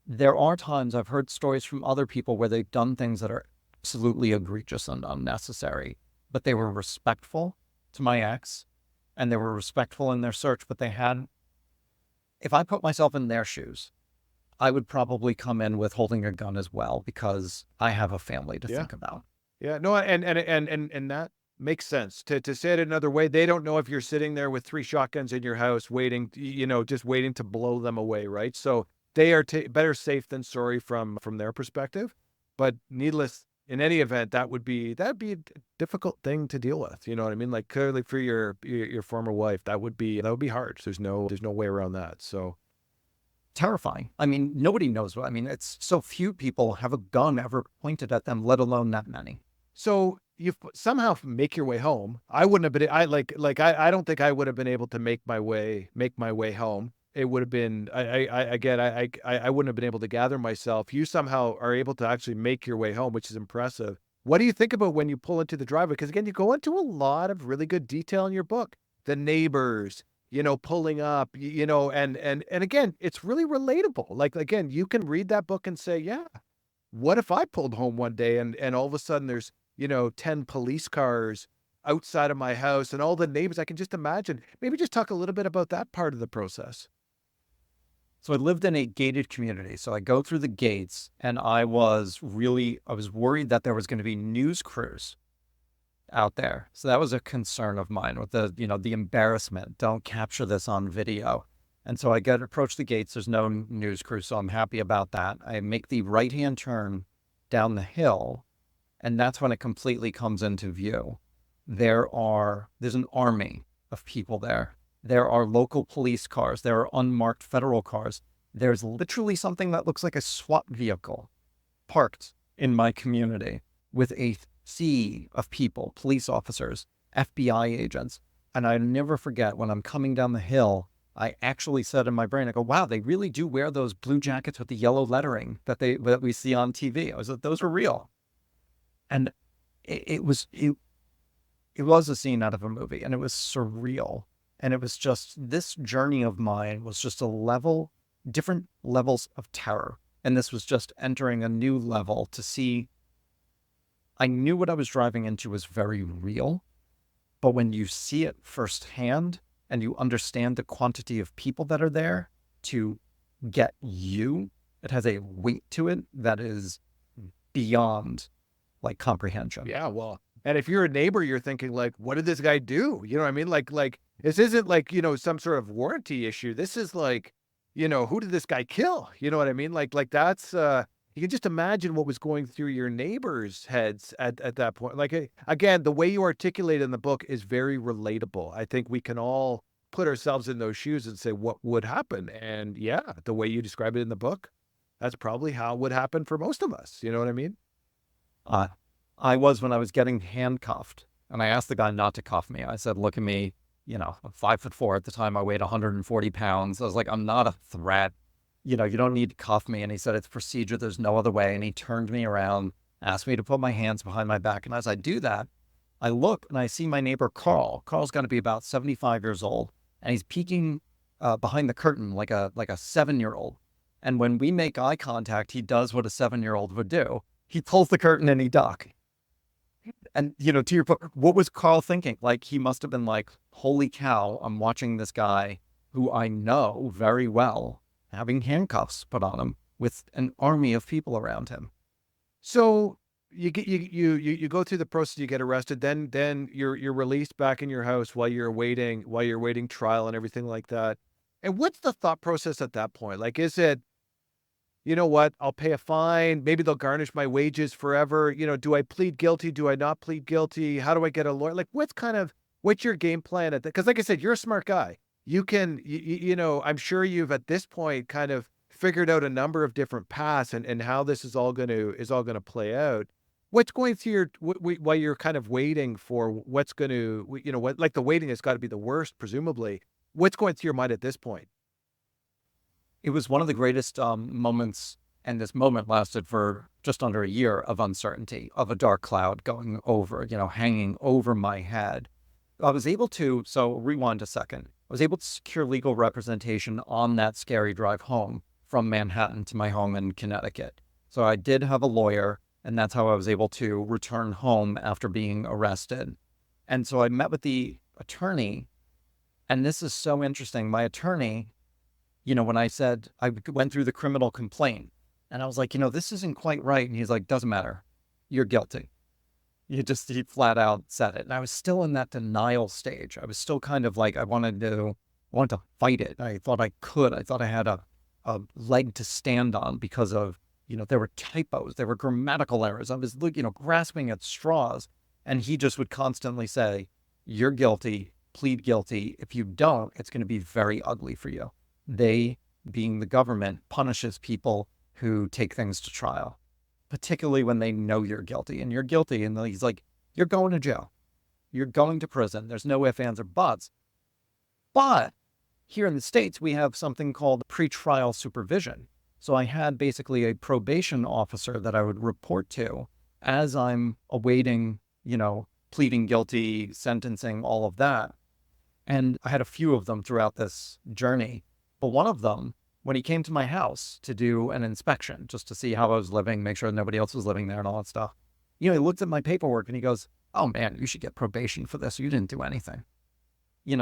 there are times I've heard stories from other people where they've done things that are absolutely egregious and unnecessary, but they were respectful to my ex and they were respectful in their search, but if I put myself in their shoes, I would probably come in with holding a gun as well because I have a family to Yeah. think about. Yeah. No, and that makes sense. To say it another way, they don't know if you're sitting there with 3 shotguns in your house waiting, just waiting to blow them away, right? So they are better safe than sorry from their perspective. But needless, in any event, that'd be a difficult thing to deal with. You know what I mean? Like clearly for your former wife, that would be hard. There's no way around that. So Terrifying. I mean, nobody knows what, I mean, it's so few people have a gun ever pointed at them, let alone that many. So you somehow make your way home. I wouldn't have been. I don't think I would have been able to make my way home. It would have been. I wouldn't have been able to gather myself. You somehow are able to actually make your way home, which is impressive. What do you think about when you pull into the driveway? Because again, you go into a lot of really good detail in your book. The neighbors, pulling up, and again, it's really relatable. Like again, you can read that book and say, yeah, what if I pulled home one day and all of a sudden there's, 10 police cars outside of my house and all the neighbors? I can just imagine. Maybe just talk a little bit about that part of the process. So I lived in a gated community. So I go through the gates and I was worried that there was going to be news crews out there. So that was a concern of mine with the embarrassment. Don't capture this on video. And so I approach the gates. There's no news crew. So I'm happy about that. I make the right-hand turn down the hill. And that's when it completely comes into view. There's an army of people there. There are local police cars. There are unmarked federal cars. There's literally something that looks like a SWAT vehicle parked in my community with a sea of people, police officers, FBI agents. And I never forget when I'm coming down the hill, I actually said in my brain, I go, wow, they really do wear those blue jackets with the yellow lettering that we see on TV. I was like, those are real. And it was a scene out of a movie, and it was surreal. And it was just, this journey of mine was just different levels of terror. And this was just entering a new level to see. I knew what I was driving into was very real, but when you see it firsthand and you understand the quantity of people that are there to get you, it has a weight to it that is beyond like comprehension. Yeah, well, and if you're a neighbor, you're thinking like, what did this guy do? You know what I mean? Like this isn't like, some sort of warranty issue. This is like, who did this guy kill? You know what I mean? Like that's you can just imagine what was going through your neighbors' heads at that point. Like again, the way you articulate in the book is very relatable. I think we can all put ourselves in those shoes and say what would happen. And yeah, the way you describe it in the book, that's probably how it would happen for most of us. You know what I mean? Uh, I was when I was getting handcuffed, and I asked the guy not to cuff me. I said, look at me, I'm 5'4" at the time. I weighed 140 pounds. I was like, I'm not a threat. You don't need to cuff me. And he said, it's procedure. There's no other way. And he turned me around, asked me to put my hands behind my back. And as I do that, I look and I see my neighbor, Carl. Carl's got to be about 75 years old. And he's peeking behind the curtain like a 7-year-old. And when we make eye contact, he does what a 7-year-old would do. He pulls the curtain and he ducks. And, to your point, what was Carl thinking? Like, he must have been like, holy cow, I'm watching this guy who I know very well having handcuffs put on him with an army of people around him. So you go through the process, you get arrested, then you're released back in your house while you're waiting trial and everything like that. And what's the thought process at that point? Like, is it, you know what, I'll pay a fine, maybe they'll garnish my wages forever. Do I plead guilty? Do I not plead guilty? How do I get a lawyer? Like, what's your game plan at that? Because like I said, you're a smart guy. You can, I'm sure you've at this point kind of figured out a number of different paths and how this is all going to play out. What's going through while you're kind of waiting for what's going to, what, like the waiting has got to be the worst, presumably. What's going through your mind at this point? It was one of the greatest moments, and this moment lasted for just under a year of uncertainty, of a dark cloud going over, hanging over my head. I was able to, so rewind a second, I was able to secure legal representation on that scary drive home from Manhattan to my home in Connecticut. So I did have a lawyer, and that's how I was able to return home after being arrested. And so I met with the attorney, and this is so interesting. My attorney, when I said I went through the criminal complaint, and I was like, this isn't quite right. And he's like, doesn't matter. You're guilty. He flat out said it. And I was still in that denial stage. I was still kind of like, I wanted to fight it. I thought I could. I thought I had a leg to stand on because of, there were typos, there were grammatical errors. I was, grasping at straws. And he just would constantly say, you're guilty, plead guilty. If you don't, it's going to be very ugly for you. They, being the government, punishes people who take things to trial, particularly when they know you're guilty. And you're guilty, and he's like, you're going to jail. You're going to prison. There's no ifs, ands, or buts. But here in the States, we have something called pretrial supervision. So I had basically a probation officer that I would report to as I'm awaiting, pleading guilty, sentencing, all of that. And I had a few of them throughout this journey. But one of them, when he came to my house to do an inspection, just to see how I was living, make sure nobody else was living there and all that stuff, he looked at my paperwork and he goes, oh man, you should get probation for this. You didn't do anything.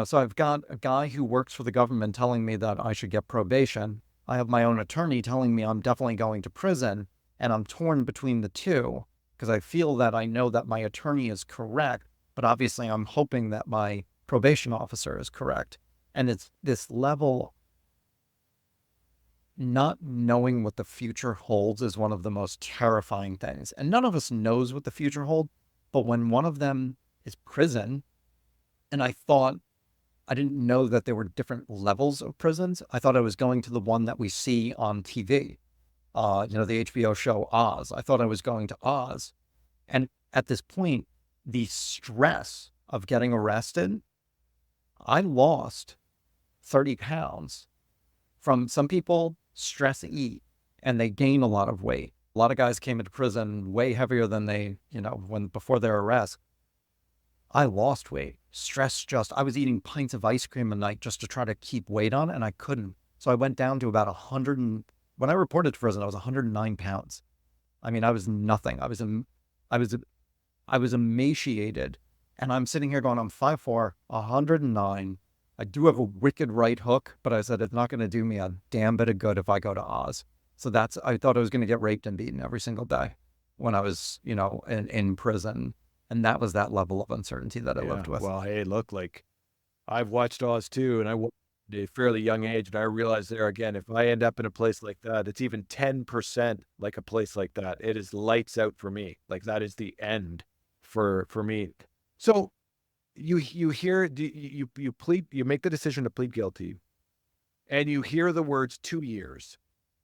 So I've got a guy who works for the government telling me that I should get probation. I have my own attorney telling me I'm definitely going to prison, and I'm torn between the two because I feel that I know that my attorney is correct, but obviously I'm hoping that my probation officer is correct. And it's this level. Not knowing what the future holds is one of the most terrifying things. And none of us knows what the future holds. But when one of them is prison, and I thought I didn't know that there were different levels of prisons. I thought I was going to the one that we see on TV, the HBO show Oz. I thought I was going to Oz. And at this point, the stress of getting arrested, I lost 30 pounds. From some people, stress eat and they gain a lot of weight. A lot of guys came into prison way heavier than they, when before their arrest. I lost weight. I was eating pints of ice cream a night just to try to keep weight on, and I couldn't. So I went down to about 100. When I reported to prison, I was 109 pounds. I mean, I was nothing. I was, I was emaciated, and I'm sitting here going, I'm 5'4", 109. I do have a wicked right hook, but I said it's not going to do me a damn bit of good if I go to Oz. So I thought I was going to get raped and beaten every single day when I was, in prison. And that was that level of uncertainty that I lived with. Well, hey, look, like I've watched Oz too, and I watched at a fairly young age, and I realized there again, if I end up in a place like that, it's even 10% like a place like that. It is lights out for me. Like that is the end for me. So you hear you make the decision to plead guilty, and you hear the words 2 years.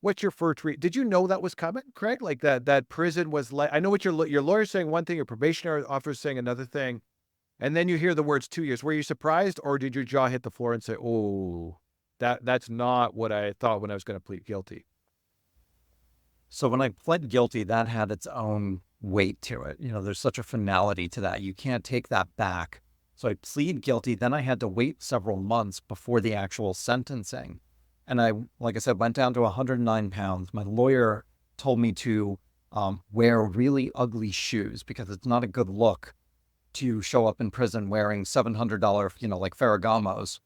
What's your first did you know that was coming, Craig? Like that prison was like, I know what your lawyer's saying one thing, your probationary officer's saying another thing, and then you hear the words 2 years. Were you surprised, or did your jaw hit the floor and say, "Oh, that's not what I thought when I was going to plead guilty"? So when I pled guilty, that had its own weight to it. There's such a finality to that. You can't take that back. So I plead guilty. Then I had to wait several months before the actual sentencing. And I, like I said, went down to 109 pounds. My lawyer told me to wear really ugly shoes because it's not a good look to show up in prison wearing $700, like Ferragamos,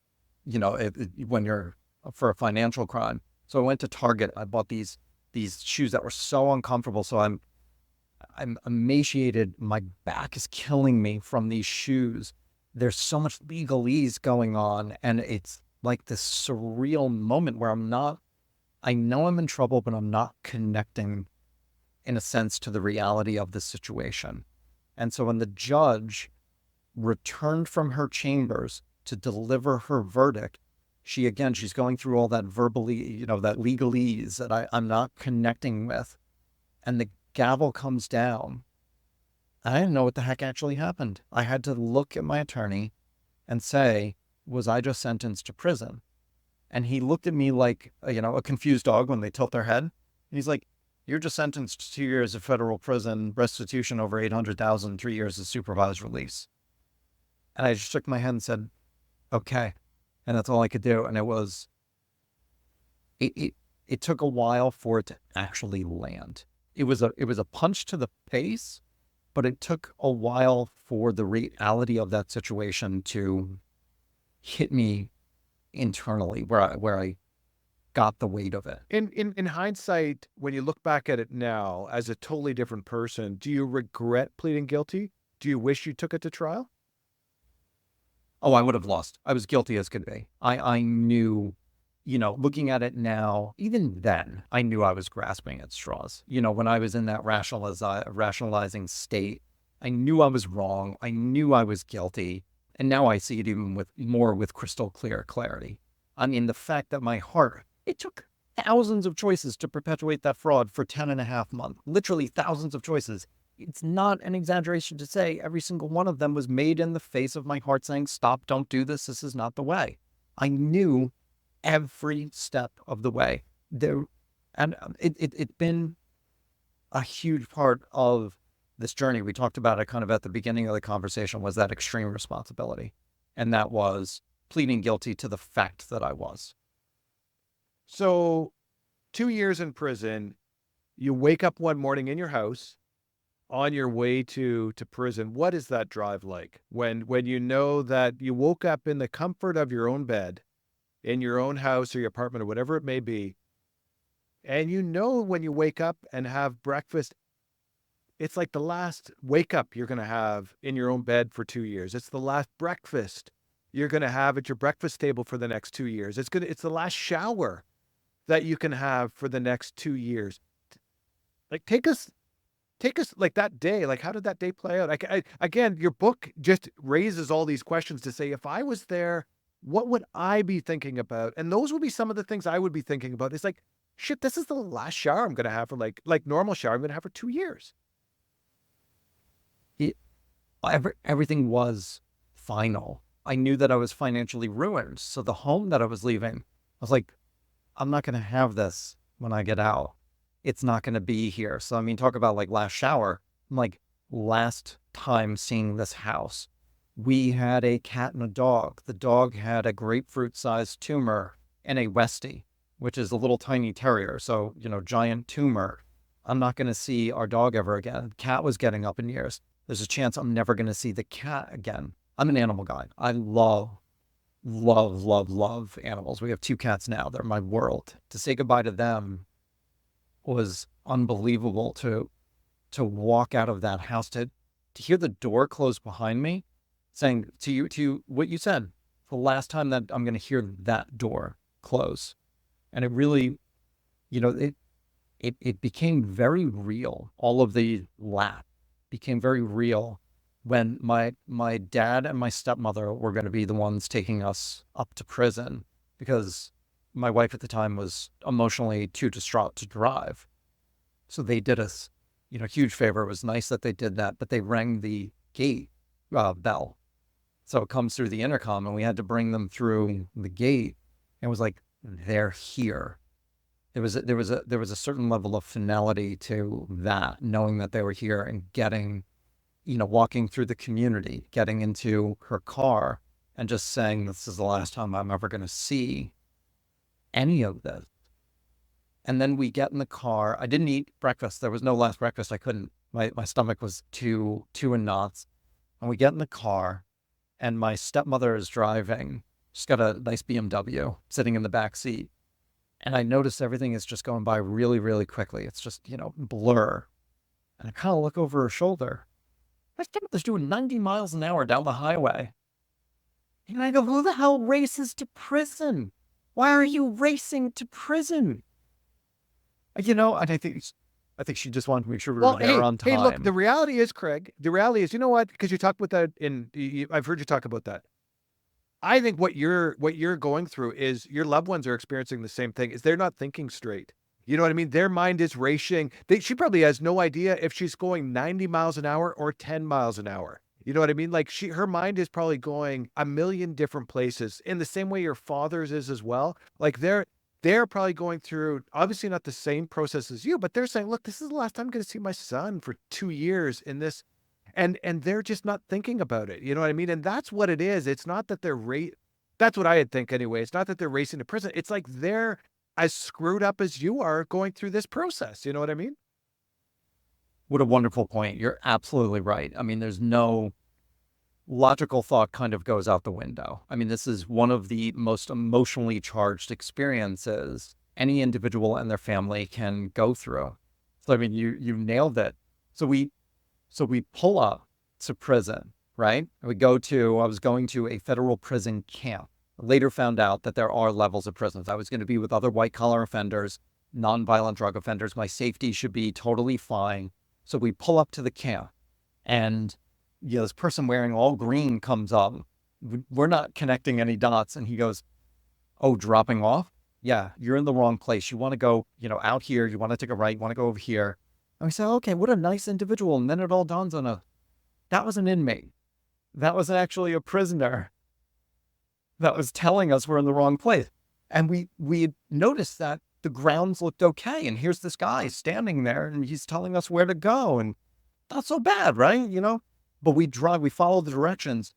when you're for a financial crime. So I went to Target. I bought these shoes that were so uncomfortable. So I'm emaciated. My back is killing me from these shoes. There's so much legalese going on, and it's like this surreal moment where I know I'm in trouble, but I'm not connecting in a sense to the reality of the situation. And so when the judge returned from her chambers to deliver her verdict, she's going through all that verbally, that legalese that I'm not connecting with. And the gavel comes down. I didn't know what the heck actually happened. I had to look at my attorney and say, was I just sentenced to prison? And he looked at me like, a confused dog when they tilt their head. And he's like, you're just sentenced to 2 years of federal prison, restitution over $800,000, 3 years of supervised release. And I just shook my head and said, okay. And that's all I could do. And it took a while for it to actually land. It was a punch to the face, but it took a while for the reality of that situation to hit me internally, where I got the weight of it. In hindsight, when you look back at it now as a totally different person, do you regret pleading guilty? Do you wish you took it to trial? Oh, I would have lost. I was guilty as could be. I knew, looking at it now, even then, I knew I was grasping at straws. When I was in that rationalizing state, I knew I was wrong. I knew I was guilty. And now I see it even with crystal clear clarity. I mean, the fact that my heart, it took thousands of choices to perpetuate that fraud for 10 and a half months, literally thousands of choices. It's not an exaggeration to say every single one of them was made in the face of my heart saying, stop, don't do this. This is not the way. I knew every step of the way there. And it's been a huge part of this journey. We talked about it kind of at the beginning of the conversation, was that extreme responsibility. And that was pleading guilty to the fact that I was. So 2 years in prison, you wake up one morning in your house on your way to prison. What is that drive like when you know that you woke up in the comfort of your own bed, in your own house or your apartment or whatever it may be, and when you wake up and have breakfast, it's like the last wake up you're going to have in your own bed for 2 years. It's the last breakfast you're going to have at your breakfast table for the next 2 years. It's the last shower that you can have for the next 2 years. Like take us like that day. Like how did that day play out? Again, your book just raises all these questions to say, if I was there, what would I be thinking about? And those would be some of the things I would be thinking about. It's like, shit, this is the last shower I'm gonna have for like normal shower I'm gonna have for 2 years. It, everything was final. I knew that I was financially ruined. So the home that I was leaving, I was like, I'm not going to have this when I get out. It's not going to be here. So, I mean, talk about like last shower. I'm like, last time seeing this house, we had a cat and a dog. The dog had a grapefruit sized tumor and a Westie, which is a little tiny terrier. So, giant tumor. I'm not going to see our dog ever again. Cat was getting up in years. There's a chance I'm never going to see the cat again. I'm an animal guy. I love, love, love, love animals. We have 2 cats now. They're my world. To say goodbye to them was unbelievable. To walk out of that house, to hear the door close behind me, saying to what you said, the last time that I'm going to hear that door close. And it really, it became very real. All of the laugh became very real when my dad and my stepmother were going to be the ones taking us up to prison, because my wife at the time was emotionally too distraught to drive. So they did us, huge favor. It was nice that they did that, but they rang the gate bell. So it comes through the intercom, and we had to bring them through the gate. And it was like, they're here. There was a certain level of finality to that, knowing that they were here and getting, walking through the community, getting into her car and just saying, this is the last time I'm ever going to see any of this. And then we get in the car. I didn't eat breakfast. There was no last breakfast. I couldn't. My stomach was two in knots. And we get in the car, and my stepmother is driving. She's got a nice BMW sitting in the back seat. And I notice everything is just going by really, really quickly. It's just, blur. And I kind of look over her shoulder. My stepmother's doing 90 miles an hour down the highway. And I go, who the hell races to prison? Why are you racing to prison? And I think she just wanted to make sure we were there on time. Hey, look, the reality is, Craig, you know what? Because you talked about that I've heard you talk about that. I think what you're going through is your loved ones are experiencing the same thing. Is they're not thinking straight. You know what I mean? Their mind is racing. She probably has no idea if she's going 90 miles an hour or 10 miles an hour. You know what I mean? Like her mind is probably going a million different places in the same way your father's is as well. Like they're probably going through, obviously not the same process as you, but they're saying, look, this is the last time I'm going to see my son for 2 years in this. And they're just not thinking about it. You know what I mean? And that's what it is. It's not that that's what I would think anyway. It's not that they're racing to prison. It's like they're as screwed up as you are going through this process. You know what I mean? What a wonderful point. You're absolutely right. I mean, there's no logical thought, kind of goes out the window. I mean, this is one of the most emotionally charged experiences any individual and their family can go through. So, I mean, you nailed it. So we pull up to prison, right? I was going to a federal prison camp. Later found out that there are levels of prisons. I was going to be with other white collar offenders, nonviolent drug offenders. My safety should be totally fine. So we pull up to the camp, and this person wearing all green comes up. We're not connecting any dots. And he goes, oh, dropping off? Yeah, you're in the wrong place. You want to go, out here. You want to take a right. You want to go over here. And we say, okay, what a nice individual. And then it all dawns on us. That was an inmate. That was actually a prisoner that was telling us we're in the wrong place. And we noticed that the grounds looked okay. And here's this guy standing there, and he's telling us where to go. And not so bad, right? But we follow the directions.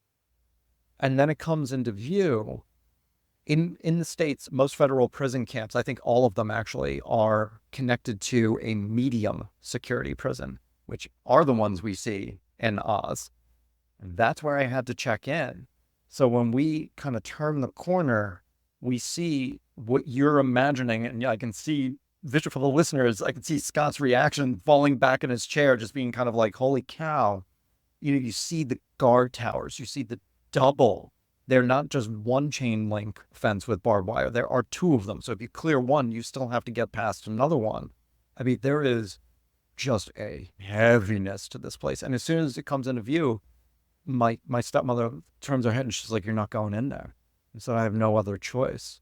And then it comes into view. In the States, most federal prison camps, I think all of them actually, are connected to a medium security prison, which are the ones we see in Oz. And that's where I had to check in. So when we kind of turn the corner, we see what you're imagining. And I can see, visual for the listeners, I can see Scott's reaction, falling back in his chair, just being kind of like, holy cow. You see the guard towers, you see the double. They're not just one chain link fence with barbed wire. There are 2 of them. So if you clear one, you still have to get past another one. I mean, there is just a heaviness to this place. And as soon as it comes into view, my stepmother turns her head and she's like, you're not going in there. So I have no other choice.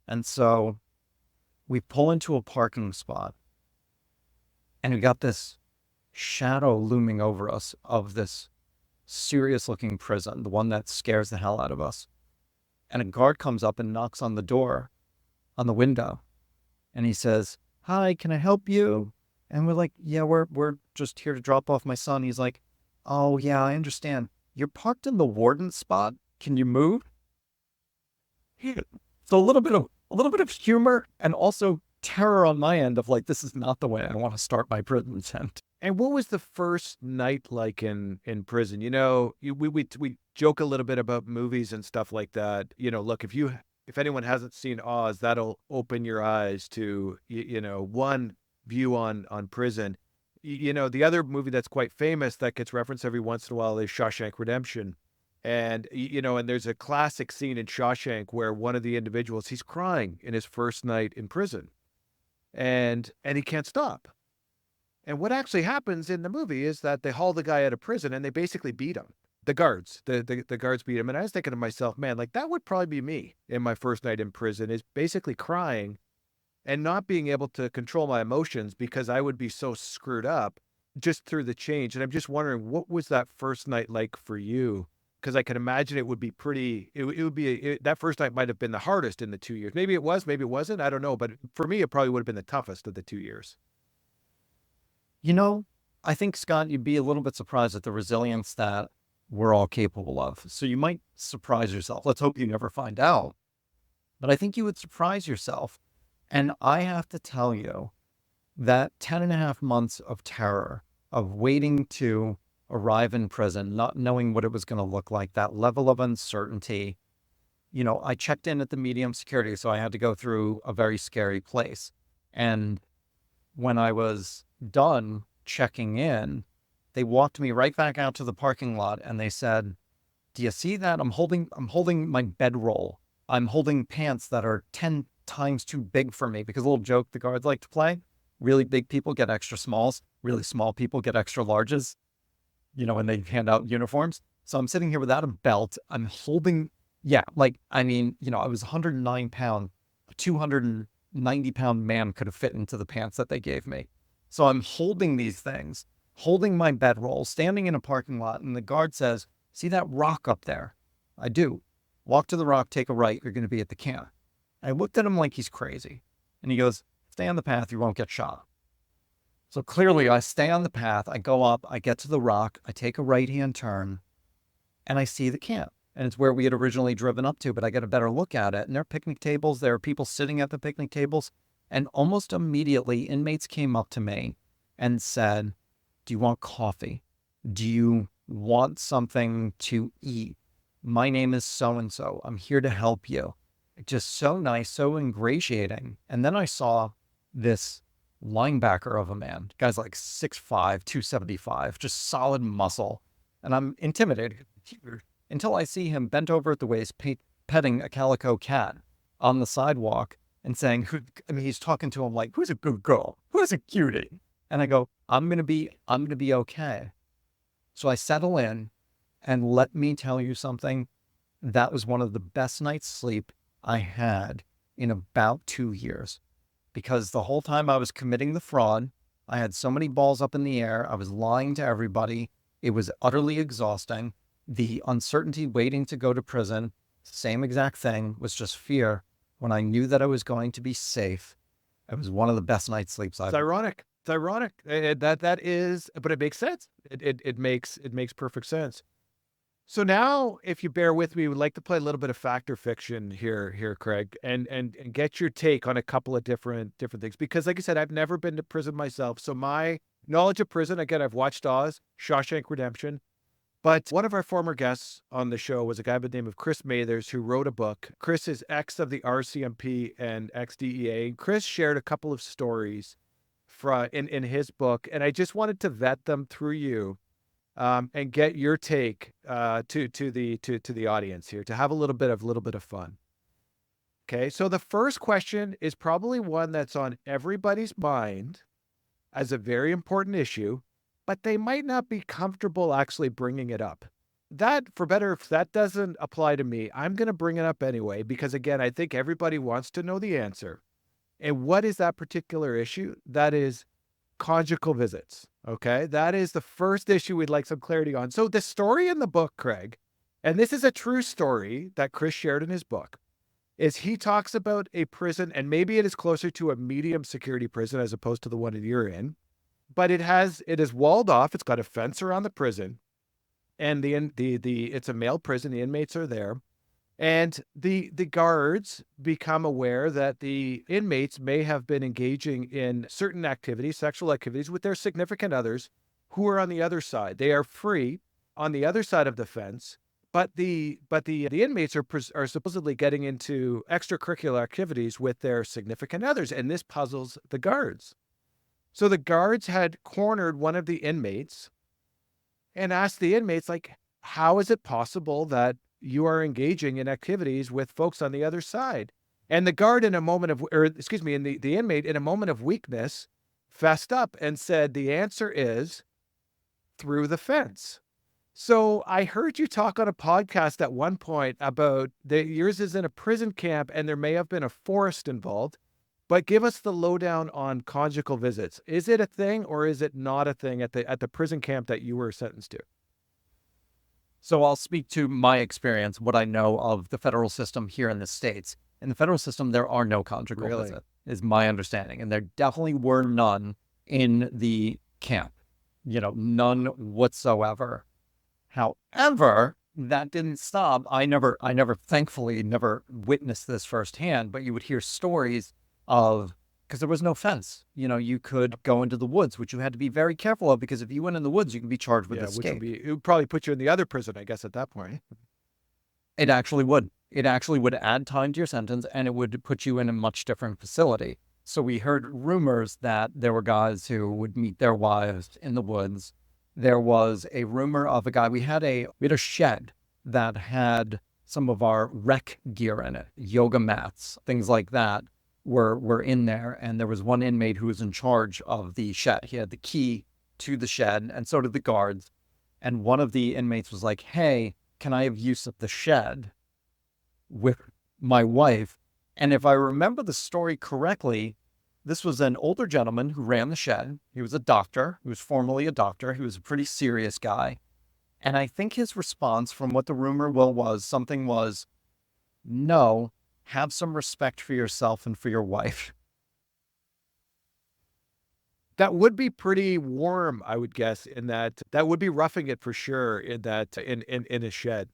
And so we pull into a parking spot and we got this shadow looming over us of this serious looking prison, the one that scares the hell out of us. And a guard comes up and knocks on the door, on the window, and he says, "Hi, can I help you?" And we're like, "Yeah, we're just here to drop off my son." He's like, "Oh yeah, I understand. You're parked in the warden spot. Can you move?" So a little bit of humor and also terror on my end of like, this is not the way I want to start my prison tent. And what was the first night like in prison? You know, we joke a little bit about movies and stuff like that. You know, look, if anyone hasn't seen Oz, that'll open your eyes to one view on prison. You know, the other movie that's quite famous that gets referenced every once in a while is Shawshank Redemption. And and there's a classic scene in Shawshank where one of the individuals, he's crying in his first night in prison, and he can't stop. And what actually happens in the movie is that they haul the guy out of prison and they basically beat him. The guards, the guards beat him. And I was thinking to myself, man, like that would probably be me in my first night in prison, is basically crying and not being able to control my emotions because I would be so screwed up just through the change. And I'm just wondering, what was that first night like for you? Because I can imagine it would be it would be, that first night might have been the hardest in the 2 years. Maybe it was, maybe it wasn't. I don't know. But for me, it probably would have been the toughest of the 2 years. You know, I think, Scott, you'd be a little bit surprised at the resilience that we're all capable of. So you might surprise yourself. Let's hope you never find out. But I think you would surprise yourself. And I have to tell you that 10 and a half months of terror, of waiting to arrive in prison, not knowing what it was going to look like, that level of uncertainty. I checked in at the medium security, so I had to go through a very scary place. And when I was done checking in, they walked me right back out to the parking lot and they said, "Do you see that? I'm holding my bedroll. I'm holding pants that are 10 times too big for me," because a little joke the guards like to play. Really big people get extra smalls. Really small people get extra larges, when they hand out uniforms. So I'm sitting here without a belt. I'm holding, yeah, like, I mean, I was 109 pound, a 290-pound man could have fit into the pants that they gave me. So I'm holding these things, holding my bedroll, standing in a parking lot, and the guard says, "See that rock up there?" I do. "Walk to the rock, take a right, you're going to be at the camp." I looked at him like he's crazy. And he goes, "Stay on the path, you won't get shot." So clearly I stay on the path, I go up, I get to the rock, I take a right-hand turn, and I see the camp. And it's where we had originally driven up to, but I get a better look at it. And there are picnic tables, there are people sitting at the picnic tables. And almost immediately, inmates came up to me and said, "Do you want coffee? Do you want something to eat? My name is so-and-so. I'm here to help you." Just so nice, so ingratiating. And then I saw this linebacker of a man. Guy's like 6'5", 275, just solid muscle. And I'm intimidated until I see him bent over at the waist, petting a calico cat on the sidewalk and saying, he's talking to him like, "Who's a good girl? Who's a cutie?" And I go, I'm going to be okay. So I settle in, and let me tell you something. That was one of the best night's sleep I had in about 2 years, because the whole time I was committing the fraud, I had so many balls up in the air. I was lying to everybody. It was utterly exhausting. The uncertainty waiting to go to prison, same exact thing, was just fear. When I knew that I was going to be safe, it was one of the best night's sleeps It's I've. ironic. It's ironic. That is, but it makes sense. It makes perfect sense. So now, if you bear with me, we'd like to play a little bit of fact or fiction here, Craig, and get your take on a couple of different things. Because, like I said, I've never been to prison myself, so my knowledge of prison, again, I've watched Oz, Shawshank Redemption, but one of our former guests on the show was a guy by the name of Chris Mathers, who wrote a book. Chris is ex of the RCMP and ex DEA. Chris shared a couple of stories in his book, and I just wanted to vet them through you, and get your take, to the audience here, to have a little bit of fun. Okay, so the first question is probably one that's on everybody's mind as a very important issue, but they might not be comfortable actually bringing it up. that for better, if that doesn't apply to me, I'm going to bring it up anyway, because again, I think everybody wants to know the answer. And what is that particular issue? That is conjugal visits. Okay. That is the first issue we'd like some clarity on. So the story in the book, Craig, and this is a true story that Chris shared in his book, is he talks about a prison, and maybe it is closer to a medium security prison as opposed to the one that you're in, but it is walled off. It's got a fence around the prison, and it's a male prison. The inmates are there, and the guards become aware that the inmates may have been engaging in certain activities, sexual activities, with their significant others who are on the other side. They are free on the other side of the fence, but the inmates are supposedly getting into extracurricular activities with their significant others, and this puzzles the guards. So the guards had cornered one of the inmates and asked the inmates, like, how is it possible that you are engaging in activities with folks on the other side? And the guard, in a moment of, or excuse me, and the inmate, in a moment of weakness, fessed up and said, the answer is through the fence. So I heard you talk on a podcast at one point about that yours is in a prison camp and there may have been a forest involved, but give us the lowdown on conjugal visits. Is it a thing or is it not a thing at the prison camp that you were sentenced to? So I'll speak to my experience, what I know of the federal system here in the States. In the federal system, there are no conjugal Really? visits, is my understanding. And there definitely were none in the camp, none whatsoever. However, that didn't stop. Thankfully, never witnessed this firsthand, but you would hear stories of, because there was no fence. You could go into the woods, which you had to be very careful of, because if you went in the woods, you could be charged with Yeah, which would escape. be, it would probably put you in the other prison, I guess, at that point. It actually would. It actually would add time to your sentence, and it would put you in a much different facility. So we heard rumors that there were guys who would meet their wives in the woods. There was a rumor of a guy. We had a shed that had some of our rec gear in it, yoga mats, things like that were in there. And there was one inmate who was in charge of the shed. He had the key to the shed, and so did the guards. And one of the inmates was like, hey, can I have use of the shed with my wife? And if I remember the story correctly, this was an older gentleman who ran the shed. He was a doctor. He was formerly a doctor. He was a pretty serious guy. And I think his response, from what the rumor was, something was, no, have some respect for yourself and for your wife. That would be pretty warm, I would guess, in that that would be roughing it for sure in that in a shed.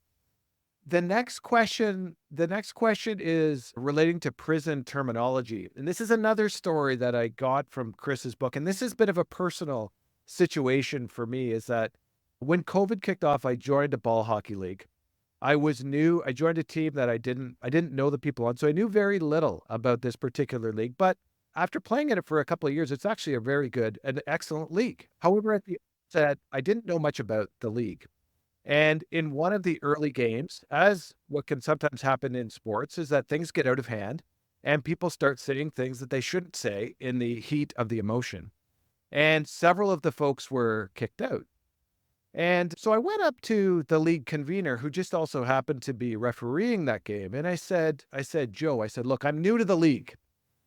The next question is relating to prison terminology. And this is another story that I got from Chris's book. And this has been of a personal situation for me, is that when COVID kicked off, I joined a ball hockey league. I was new. I joined a team that I didn't know the people on. So I knew very little about this particular league. But after playing in it for a couple of years, it's actually a very good and excellent league. However, at the outset, I didn't know much about the league. And in one of the early games, as what can sometimes happen in sports, is that things get out of hand and people start saying things that they shouldn't say in the heat of the emotion. And several of the folks were kicked out. And so I went up to the league convener, who just also happened to be refereeing that game. And Joe, I said, look, I'm new to the league.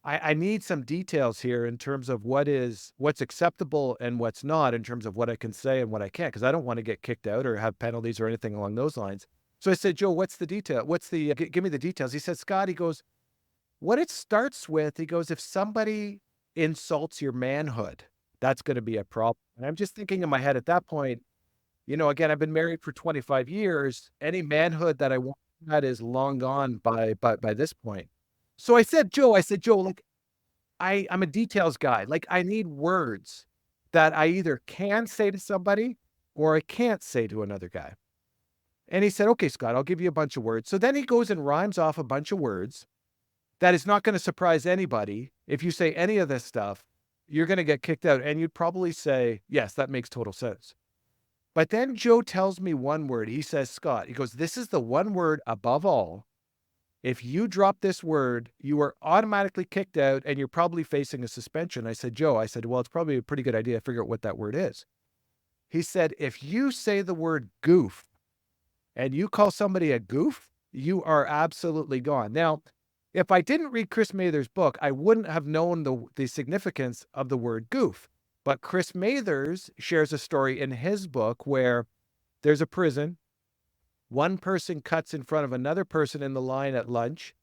I need some details here in terms of what's acceptable and what's not, in terms of what I can say and what I can't, because I don't want to get kicked out or have penalties or anything along those lines. So I said, Joe, what's the detail? Give me the details. He said, Scott, he goes, what it starts with, he goes, if somebody insults your manhood, that's going to be a problem. And I'm just thinking in my head at that point, again, I've been married for 25 years. Any manhood that I want that is long gone by this point. So I said, Joe, like, I'm a details guy. Like, I need words that I either can say to somebody or I can't say to another guy. And he said, okay, Scott, I'll give you a bunch of words. So then he goes and rhymes off a bunch of words that is not going to surprise anybody. If you say any of this stuff, you're going to get kicked out. And you'd probably say, yes, that makes total sense. But then Joe tells me one word. He says, Scott, he goes, this is the one word above all. If you drop this word, you are automatically kicked out and you're probably facing a suspension. I said, Joe, well, it's probably a pretty good idea to figure out what that word is. He said, if you say the word goof, and you call somebody a goof, you are absolutely gone. Now, if I didn't read Chris Mather's book, I wouldn't have known the significance of the word goof. But Chris Mathers shares a story in his book where there's a prison. One person cuts in front of another person in the line at lunch,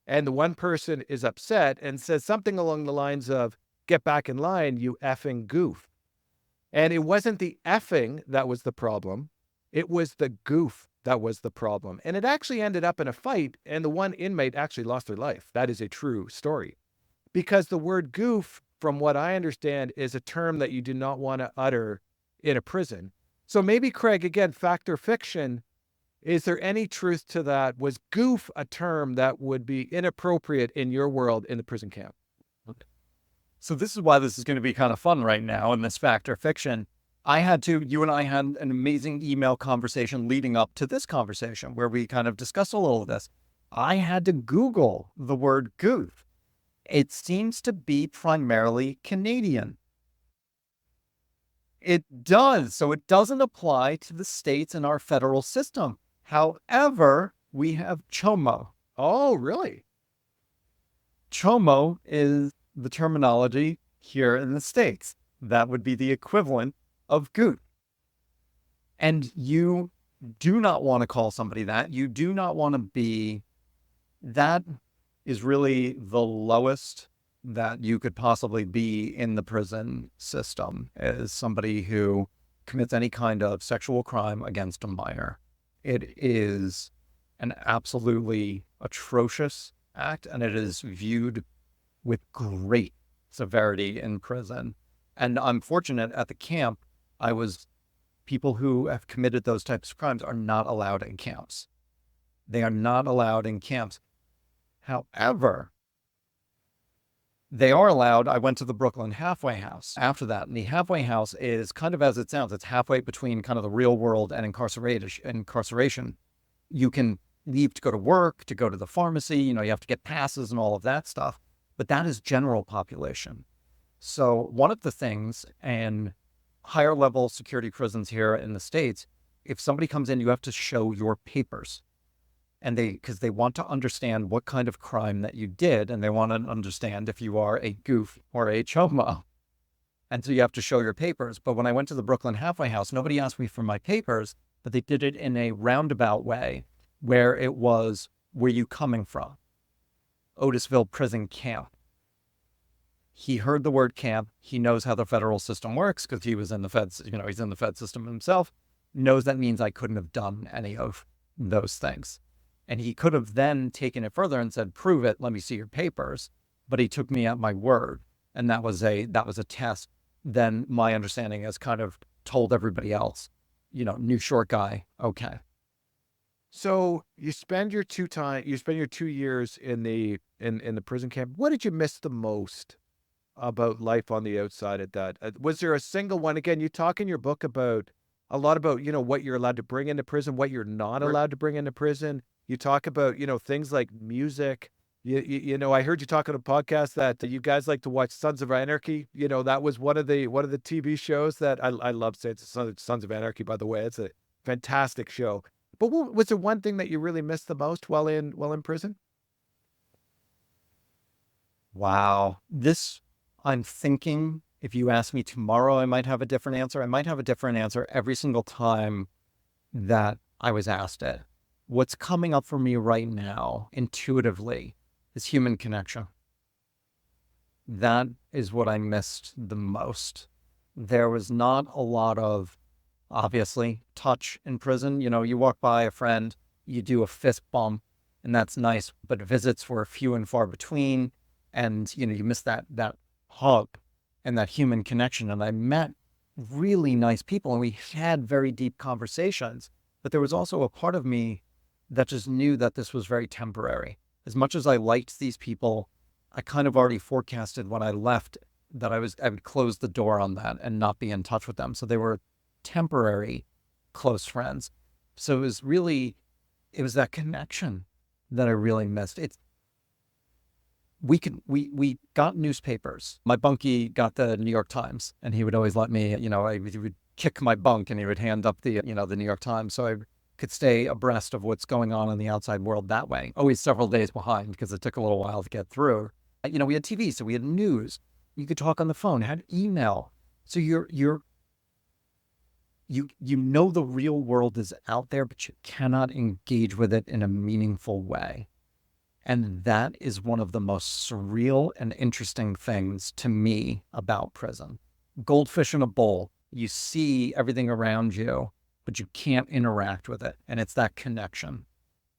and the one person is upset and says something along the lines of, "Get back in line, you effing goof." And it wasn't the effing that was the problem. It was the goof that was the problem. And it actually ended up in a fight, and the one inmate actually lost their life. That is a true story. Because the word goof, from what I understand, is a term that you do not want to utter in a prison. So maybe, Craig, again, fact or fiction, is there any truth to that? Was goof a term that would be inappropriate in your world in the prison camp? So this is why this is going to be kind of fun right now in this fact or fiction. You and I had an amazing email conversation leading up to this conversation where we kind of discussed a little of this. I had to Google the word goof. It seems to be primarily Canadian. It does. So it doesn't apply to the states in our federal system. However, we have chomo. Oh, really? Chomo is the terminology here in the States. That would be the equivalent of goof. And you do not want to call somebody that. You do not want to be, that is really the lowest that you could possibly be in the prison system, is somebody who commits any kind of sexual crime against a minor. It is an absolutely atrocious act, and it is viewed with great severity in prison. And I'm fortunate at the camp, people who have committed those types of crimes are not allowed in camps. They are not allowed in camps. However, they are allowed. I went to the Brooklyn halfway house after that. And the halfway house is kind of as it sounds. It's halfway between kind of the real world and incarceration. You can leave to go to work, to go to the pharmacy. You have to get passes and all of that stuff. But that is general population. So one of the things in higher level security prisons here in the States, if somebody comes in, you have to show your papers. And because they want to understand what kind of crime that you did, and they want to understand if you are a goof or a chomo. And so you have to show your papers. But when I went to the Brooklyn halfway house, nobody asked me for my papers, but they did it in a roundabout way where it was, where you coming from? Otisville prison camp. He heard the word camp. He knows how the federal system works because he was in the feds, he's in the fed system himself, knows that means I couldn't have done any of those things. And he could have then taken it further and said, prove it, let me see your papers. But he took me at my word. And that was a test. Then my understanding is kind of told everybody else, new short guy, okay. So you spend your 2 years in the prison camp. What did you miss the most about life on the outside at that? Was there a single one? Again, you talk in your book about a lot about, what you're allowed to bring into prison, what you're not allowed to bring into prison. You talk about, things like music. I heard you talk on a podcast that you guys like to watch Sons of Anarchy. That was one of the TV shows that I love. Sons of Anarchy, by the way. It's a fantastic show. But was there one thing that you really missed the most while in prison? Wow. I'm thinking, if you ask me tomorrow, I might have a different answer. I might have a different answer every single time that I was asked it. What's coming up for me right now, intuitively, is human connection. That is what I missed the most. There was not a lot of, obviously, touch in prison. You walk by a friend, you do a fist bump, and that's nice. But visits were few and far between, and you miss that hug and that human connection. And I met really nice people, and we had very deep conversations. But there was also a part of me that just knew that this was very temporary. As much as I liked these people, I kind of already forecasted when I left that I would close the door on that and not be in touch with them. So they were temporary close friends. So it was that connection that I really missed. We got newspapers. My bunkie got the New York Times, and he would always let me, he would kick my bunk and he would hand up the New York Times. So could stay abreast of what's going on in the outside world that way. Always several days behind because it took a little while to get through. We had TV, so we had news. You could talk on the phone, had email. So you know the real world is out there, but you cannot engage with it in a meaningful way. And that is one of the most surreal and interesting things to me about prison. Goldfish in a bowl. You see everything around you, but you can't interact with it. And it's that connection.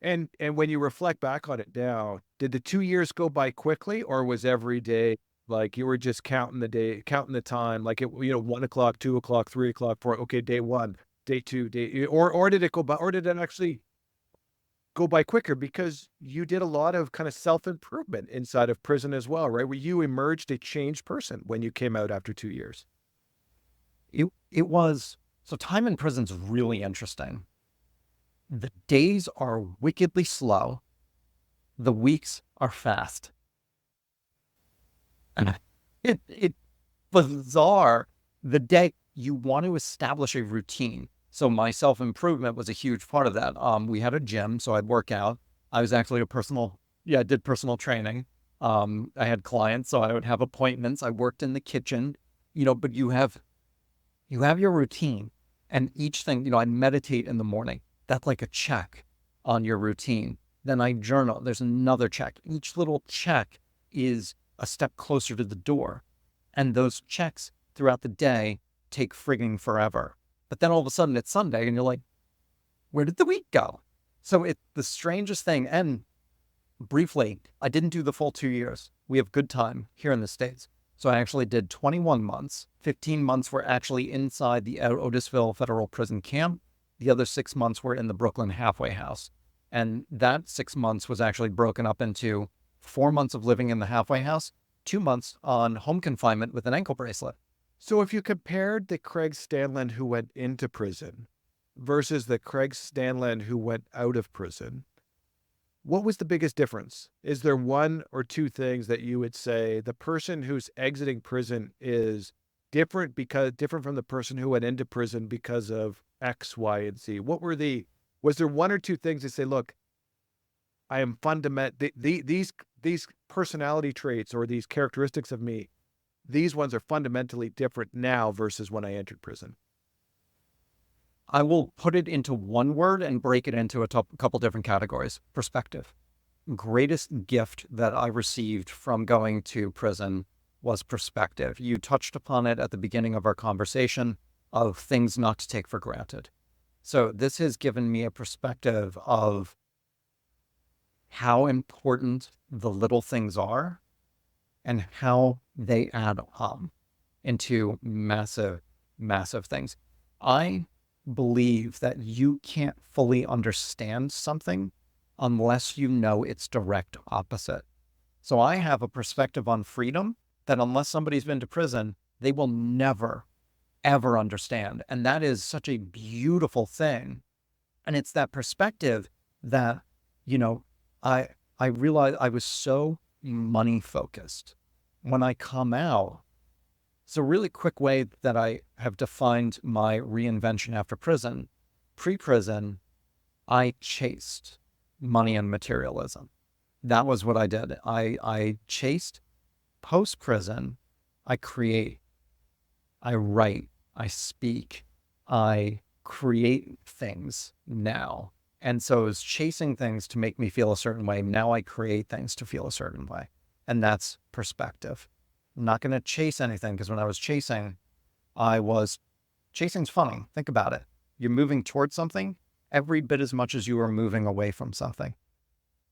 And when you reflect back on it now, did the 2 years go by quickly, or was every day like you were just counting the day, counting the time, like 1 o'clock, 2 o'clock, 3 o'clock, 4, okay, day one, day two, or did it go by, or did it actually go by quicker because you did a lot of kind of self-improvement inside of prison as well, right? Where you emerged a changed person when you came out after 2 years. It was so time in prison's really interesting. The days are wickedly slow. The weeks are fast. And it bizarre. The day you want to establish a routine. So my self-improvement was a huge part of that. We had a gym, so I'd work out. I was actually I did personal training. I had clients, so I would have appointments. I worked in the kitchen, but you have your routine, and each thing, I meditate in the morning. That's like a check on your routine. Then I journal. There's another check. Each little check is a step closer to the door. And those checks throughout the day take frigging forever. But then all of a sudden it's Sunday and you're like, where did the week go? So it's the strangest thing. And briefly, I didn't do the full 2 years. We have good time here in the States. So I actually did 21 months. 15 months were actually inside the Otisville Federal Prison Camp. The other 6 months were in the Brooklyn halfway house. And that 6 months was actually broken up into 4 months of living in the halfway house, 2 months on home confinement with an ankle bracelet. So if you compared the Craig Stanland who went into prison versus the Craig Stanland who went out of prison, what was the biggest difference? Is there one or two things that you would say the person who's exiting prison is different from the person who went into prison because of X, Y, and Z? Was there one or two things that say, look, I am these personality traits or these characteristics of me, these ones are fundamentally different now versus when I entered prison? I will put it into one word and break it into a couple different categories. Perspective. Greatest gift that I received from going to prison was perspective. You touched upon it at the beginning of our conversation of things not to take for granted. So this has given me a perspective of how important the little things are and how they add up into massive, massive things. I believe that you can't fully understand something unless you know its direct opposite. So I have a perspective on freedom that unless somebody's been to prison, they will never, ever understand. And that is such a beautiful thing. And it's that perspective that, I realized I was so money focused. When I come out, it's a really quick way that I have defined my reinvention after prison. Pre-prison, I chased money and materialism. That was what I did. I chased. Post-prison, I create, I write, I speak, I create things now. And so I was chasing things to make me feel a certain way. Now I create things to feel a certain way. And that's perspective. I'm not going to chase anything because when I was chasing's funny. Think about it. You're moving towards something every bit as much as you are moving away from something.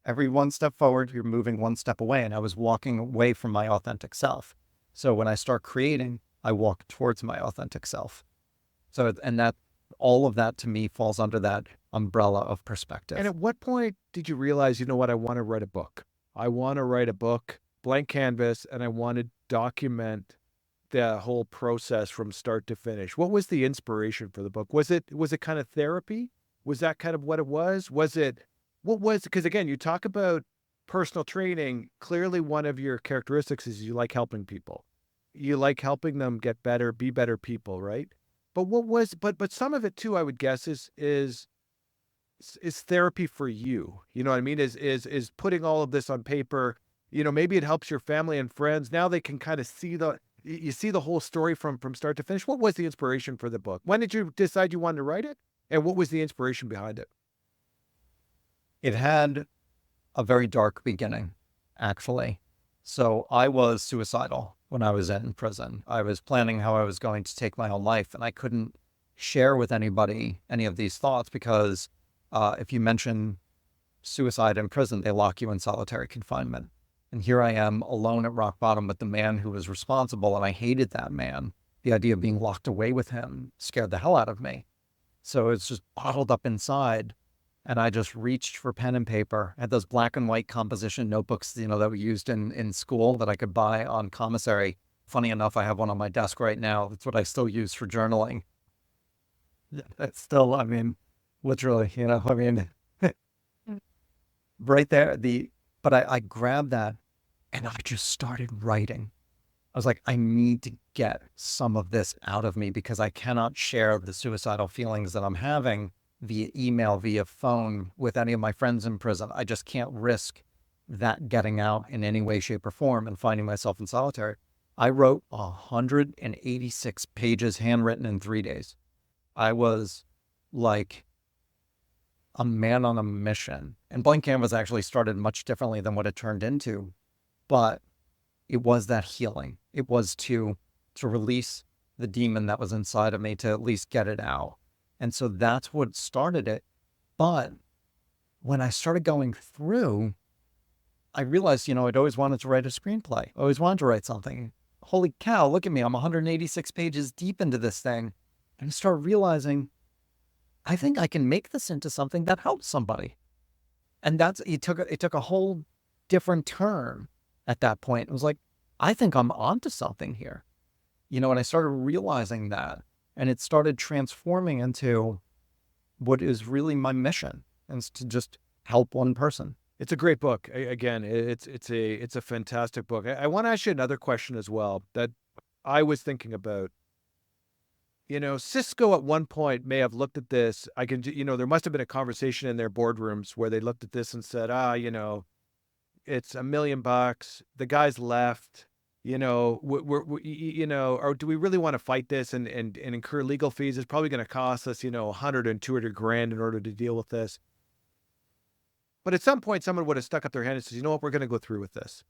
Every one step forward, you're moving one step away. And I was walking away from my authentic self. So when I start creating, I walk towards my authentic self. So, and that, all of that to me falls under that umbrella of perspective. And at what point did you realize, you know what, I want to write a book? I want to write a book, blank canvas, and I want to document the whole process from start to finish. What was the inspiration for the book? Was it kind of therapy? Was that kind of what it was? Because again, you talk about personal training. Clearly one of your characteristics is you like helping people. You like helping them get better, be better people, right? But some of it too, I would guess is is therapy for you? You know what I mean? Is putting all of this on paper, maybe it helps your family and friends. Now they can kind of see you see the whole story from start to finish. What was the inspiration for the book? When did you decide you wanted to write it? And what was the inspiration behind it? It had a very dark beginning, actually. So I was suicidal when I was in prison. I was planning how I was going to take my own life, and I couldn't share with anybody any of these thoughts because if you mention suicide in prison, they lock you in solitary confinement. And here I am alone at rock bottom with the man who was responsible, and I hated that man. The idea of being locked away with him scared the hell out of me. So it's just bottled up inside. And I just reached for pen and paper. I had those black and white composition notebooks, that we used in school that I could buy on commissary. Funny enough, I have one on my desk right now. That's what I still use for journaling. That's still, literally, right there. But I grabbed that and I just started writing. I was like, I need to get some of this out of me because I cannot share the suicidal feelings that I'm having via email, via phone with any of my friends in prison. I just can't risk that getting out in any way, shape, or form and finding myself in solitary. I wrote 186 pages handwritten in 3 days. I was like a man on a mission. And Blank Canvas actually started much differently than what it turned into. But it was that healing. It was to release the demon that was inside of me, to at least get it out. And so that's what started it. But when I started going through, I realized, I'd always wanted to write a screenplay. I always wanted to write something. Holy cow, look at me. I'm 186 pages deep into this thing. And I started realizing, I think I can make this into something that helps somebody. And it took a whole different turn at that point. It was like, I think I'm onto something here. And I started realizing that. And it started transforming into what is really my mission, and it's to just help one person. It's a great book. Again, it's a fantastic book. I want to ask you another question as well that I was thinking about. Cisco at one point may have looked at this. There must have been a conversation in their boardrooms where they looked at this and said, it's $1 million. The guy's left. Or do we really want to fight this and incur legal fees? It's probably going to cost us, 100 and 200 grand in order to deal with this. But at some point, someone would have stuck up their hand and says, you know what, we're going to go through with this.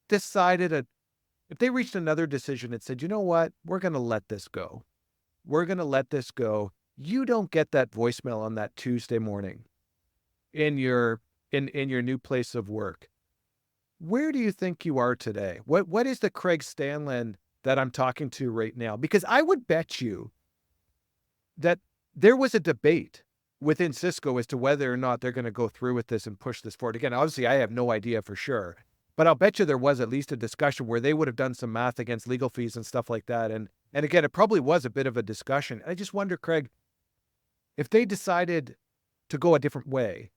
If they reached another decision and said, you know what, we're going to let this go. We're going to let this go. You don't get that voicemail on that Tuesday morning in your new place of work. Where do you think you are today? What is the Craig Stanland that I'm talking to right now? Because I would bet you that there was a debate within Cisco as to whether or not they're going to go through with this and push this forward. Again, obviously, I have no idea for sure, but I'll bet you there was at least a discussion where they would have done some math against legal fees and stuff like that. And again, it probably was a bit of a discussion. I just wonder, Craig, if they decided to go a different way,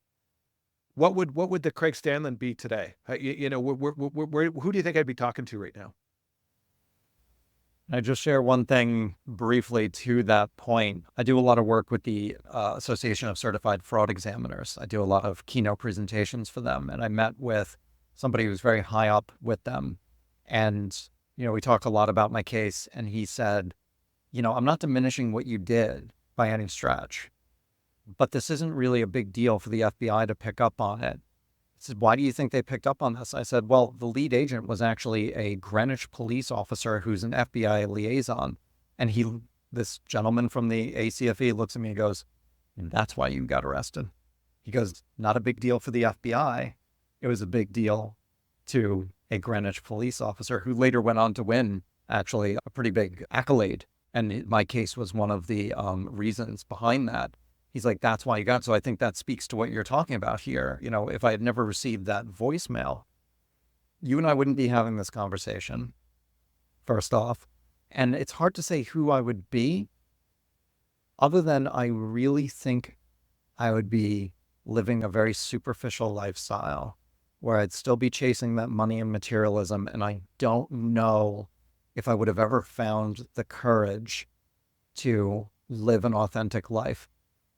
what would the Craig Stanland be today? Who do you think I'd be talking to right now? I just share one thing briefly to that point. I do a lot of work with the Association of Certified Fraud Examiners. I do a lot of keynote presentations for them. And I met with somebody who's very high up with them. And, we talked a lot about my case. And he said, I'm not diminishing what you did by any stretch, but this isn't really a big deal for the FBI to pick up on it. He said, why do you think they picked up on this? I said, well, the lead agent was actually a Greenwich police officer who's an FBI liaison. And this gentleman from the ACFE looks at me and goes, and that's why you got arrested. He goes, not a big deal for the FBI. It was a big deal to a Greenwich police officer who later went on to win actually a pretty big accolade. And my case was one of the reasons behind that. He's like, that's why you got it. So I think that speaks to what you're talking about here. If I had never received that voicemail, you and I wouldn't be having this conversation, first off. And it's hard to say who I would be, other than I really think I would be living a very superficial lifestyle where I'd still be chasing that money and materialism. And I don't know if I would have ever found the courage to live an authentic life.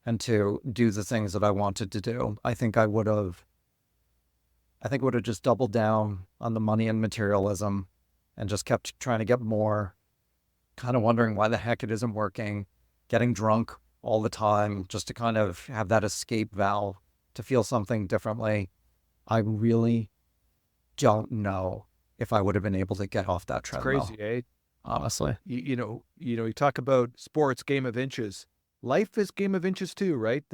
and to do the things that I wanted to do. I think would have just doubled down on the money and materialism and just kept trying to get more, kind of wondering why the heck it isn't working, getting drunk all the time just to kind of have that escape valve to feel something differently. I really don't know if I would have been able to get off that It's treadmill, crazy, eh? honestly. You talk about sports, game of inches. Life is game of inches too, right?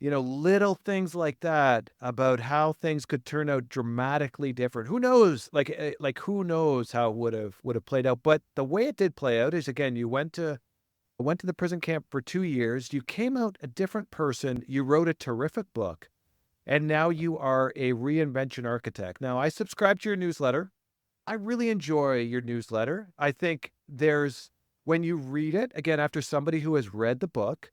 Little things like that about how things could turn out dramatically different. Who knows? Like who knows how it would have played out? But the way it did play out is, again, you went to the prison camp for 2 years. You came out a different person. You wrote a terrific book, and now you are a reinvention architect. Now, I subscribe to your newsletter. I really enjoy your newsletter. I think when you read it, again, after somebody who has read the book,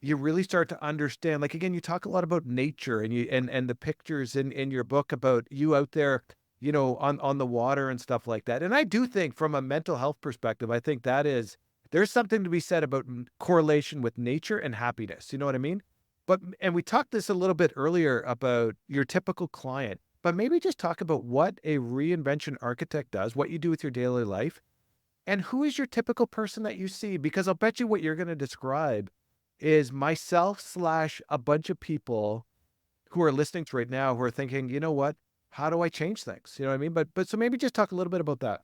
you really start to understand. Like, again, you talk a lot about nature, and the pictures in your book about you out there, on the water and stuff like that. And I do think, from a mental health perspective, I think there's something to be said about correlation with nature and happiness. You know what I mean? And we talked this a little bit earlier about your typical client, but maybe just talk about what a reinvention architect does, what you do with your daily life, and who is your typical person that you see. Because I'll bet you what you're going to describe is myself slash a bunch of people who are listening to right now who are thinking, you know what? How do I change things? You know what I mean? But so maybe just talk a little bit about that.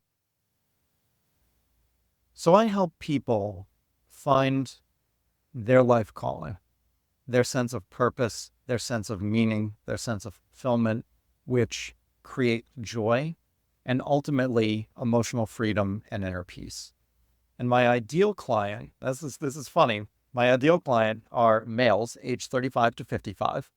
So I help people find their life calling, their sense of purpose, their sense of meaning, their sense of fulfillment, which create joy and ultimately emotional freedom and inner peace. And my ideal client, this is funny. My ideal client are males aged 35 to 55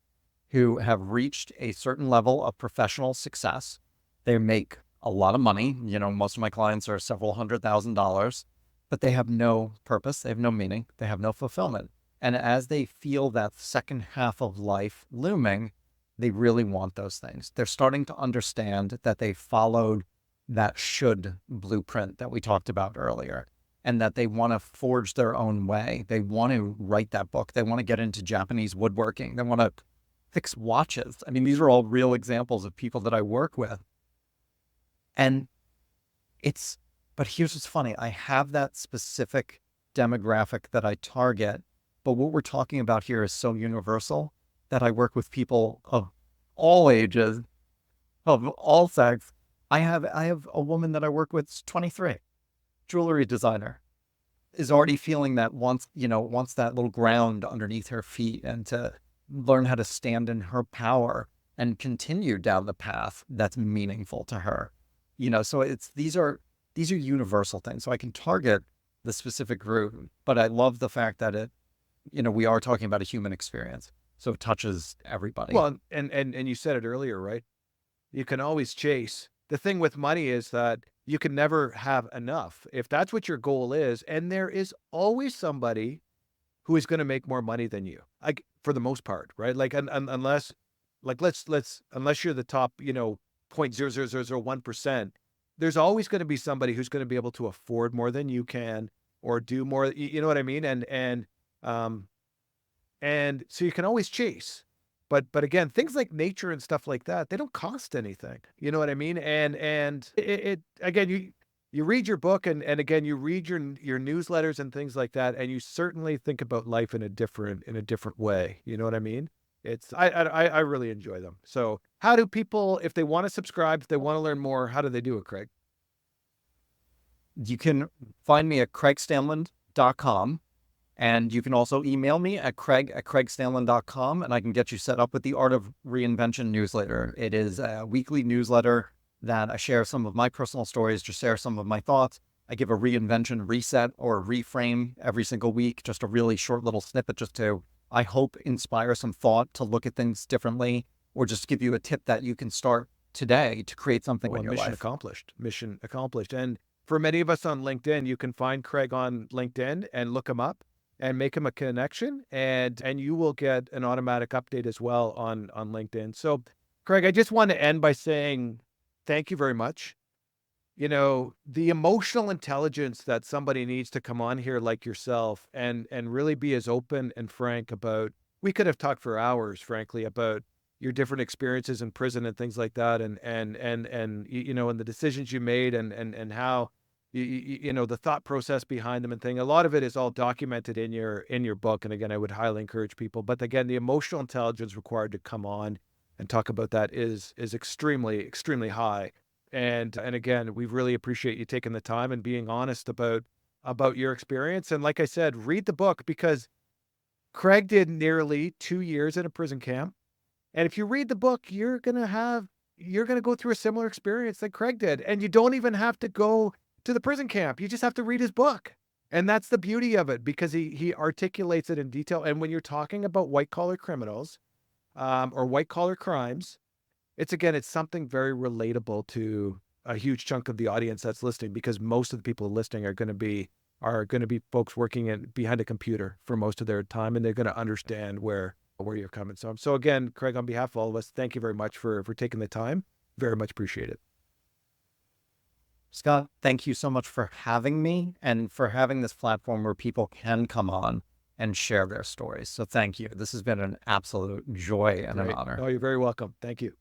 who have reached a certain level of professional success. They make a lot of money. Most of my clients are several $100,000, but they have no purpose. They have no meaning. They have no fulfillment. And as they feel that second half of life looming, they really want those things. They're starting to understand that they followed that should blueprint that we talked about earlier, and that they want to forge their own way. They want to write that book. They want to get into Japanese woodworking. They want to fix watches. I mean, these are all real examples of people that I work with. And but here's what's funny. I have that specific demographic that I target, but what we're talking about here is so universal that I work with people of all ages, of all sex. I have a woman that I work with, 23, jewelry designer, is already feeling that wants that little ground underneath her feet and to learn how to stand in her power and continue down the path that's meaningful to her. So these are universal things. So I can target the specific group, but I love the fact that we are talking about a human experience. So it touches everybody. Well, and you said it earlier, right? You can always chase. The thing with money is that you can never have enough. If that's what your goal is, and there is always somebody who is going to make more money than you, like, for the most part, right? Like, unless, like, unless you're the top, 0.00001%, there's always going to be somebody who's going to be able to afford more than you can, or do more. You know what I mean? And so you can always chase. But again, things like nature and stuff like that, they don't cost anything. You know what I mean? And it again, you read your book, and again, you read your newsletters and things like that, and you certainly think about life in a different way. You know what I mean? I really enjoy them. So how do people, if they want to subscribe, if they want to learn more, how do they do it, Craig? You can find me at craigstanland.com. And you can also email me at craig@craigstanland.com, and I can get you set up with the Art of Reinvention newsletter. It is a weekly newsletter that I share some of my personal stories, just share some of my thoughts. I give a reinvention reset or a reframe every single week, just a really short little snippet just to, I hope, inspire some thought to look at things differently, or just give you a tip that you can start today to create something in your mission life. accomplished. Mission accomplished. And for many of us on LinkedIn, you can find Craig on LinkedIn and look him up and make him a connection, and you will get an automatic update as well on LinkedIn. So, Craig, I just want to end by saying thank you very much. the emotional intelligence that somebody needs to come on here like yourself and really be as open and frank about we could have talked for hours, frankly, about your different experiences in prison and things like that and the decisions you made and how the thought process behind them and thing. A lot of it is all documented in your book. And again, I would highly encourage people. But again, the emotional intelligence required to come on and talk about that is extremely, extremely high. And again, we really appreciate you taking the time and being honest about your experience. And like I said, read the book because Craig did nearly 2 years in a prison camp. And if you read the book, you're gonna go through a similar experience that Craig did. And you don't even have to go to the prison camp. You just have to read his book. And that's the beauty of it because he articulates it in detail. And when you're talking about white collar criminals, or white collar crimes, it's something very relatable to a huge chunk of the audience that's listening because most of the people listening are going to be folks working in behind a computer for most of their time, and they're going to understand where you're coming from. So again, Craig, on behalf of all of us, thank you very much for taking the time. Very much appreciate it. Scott, thank you so much for having me and for having this platform where people can come on and share their stories. So thank you. This has been an absolute joy and an Great. honor. Oh, you're very welcome. Thank you.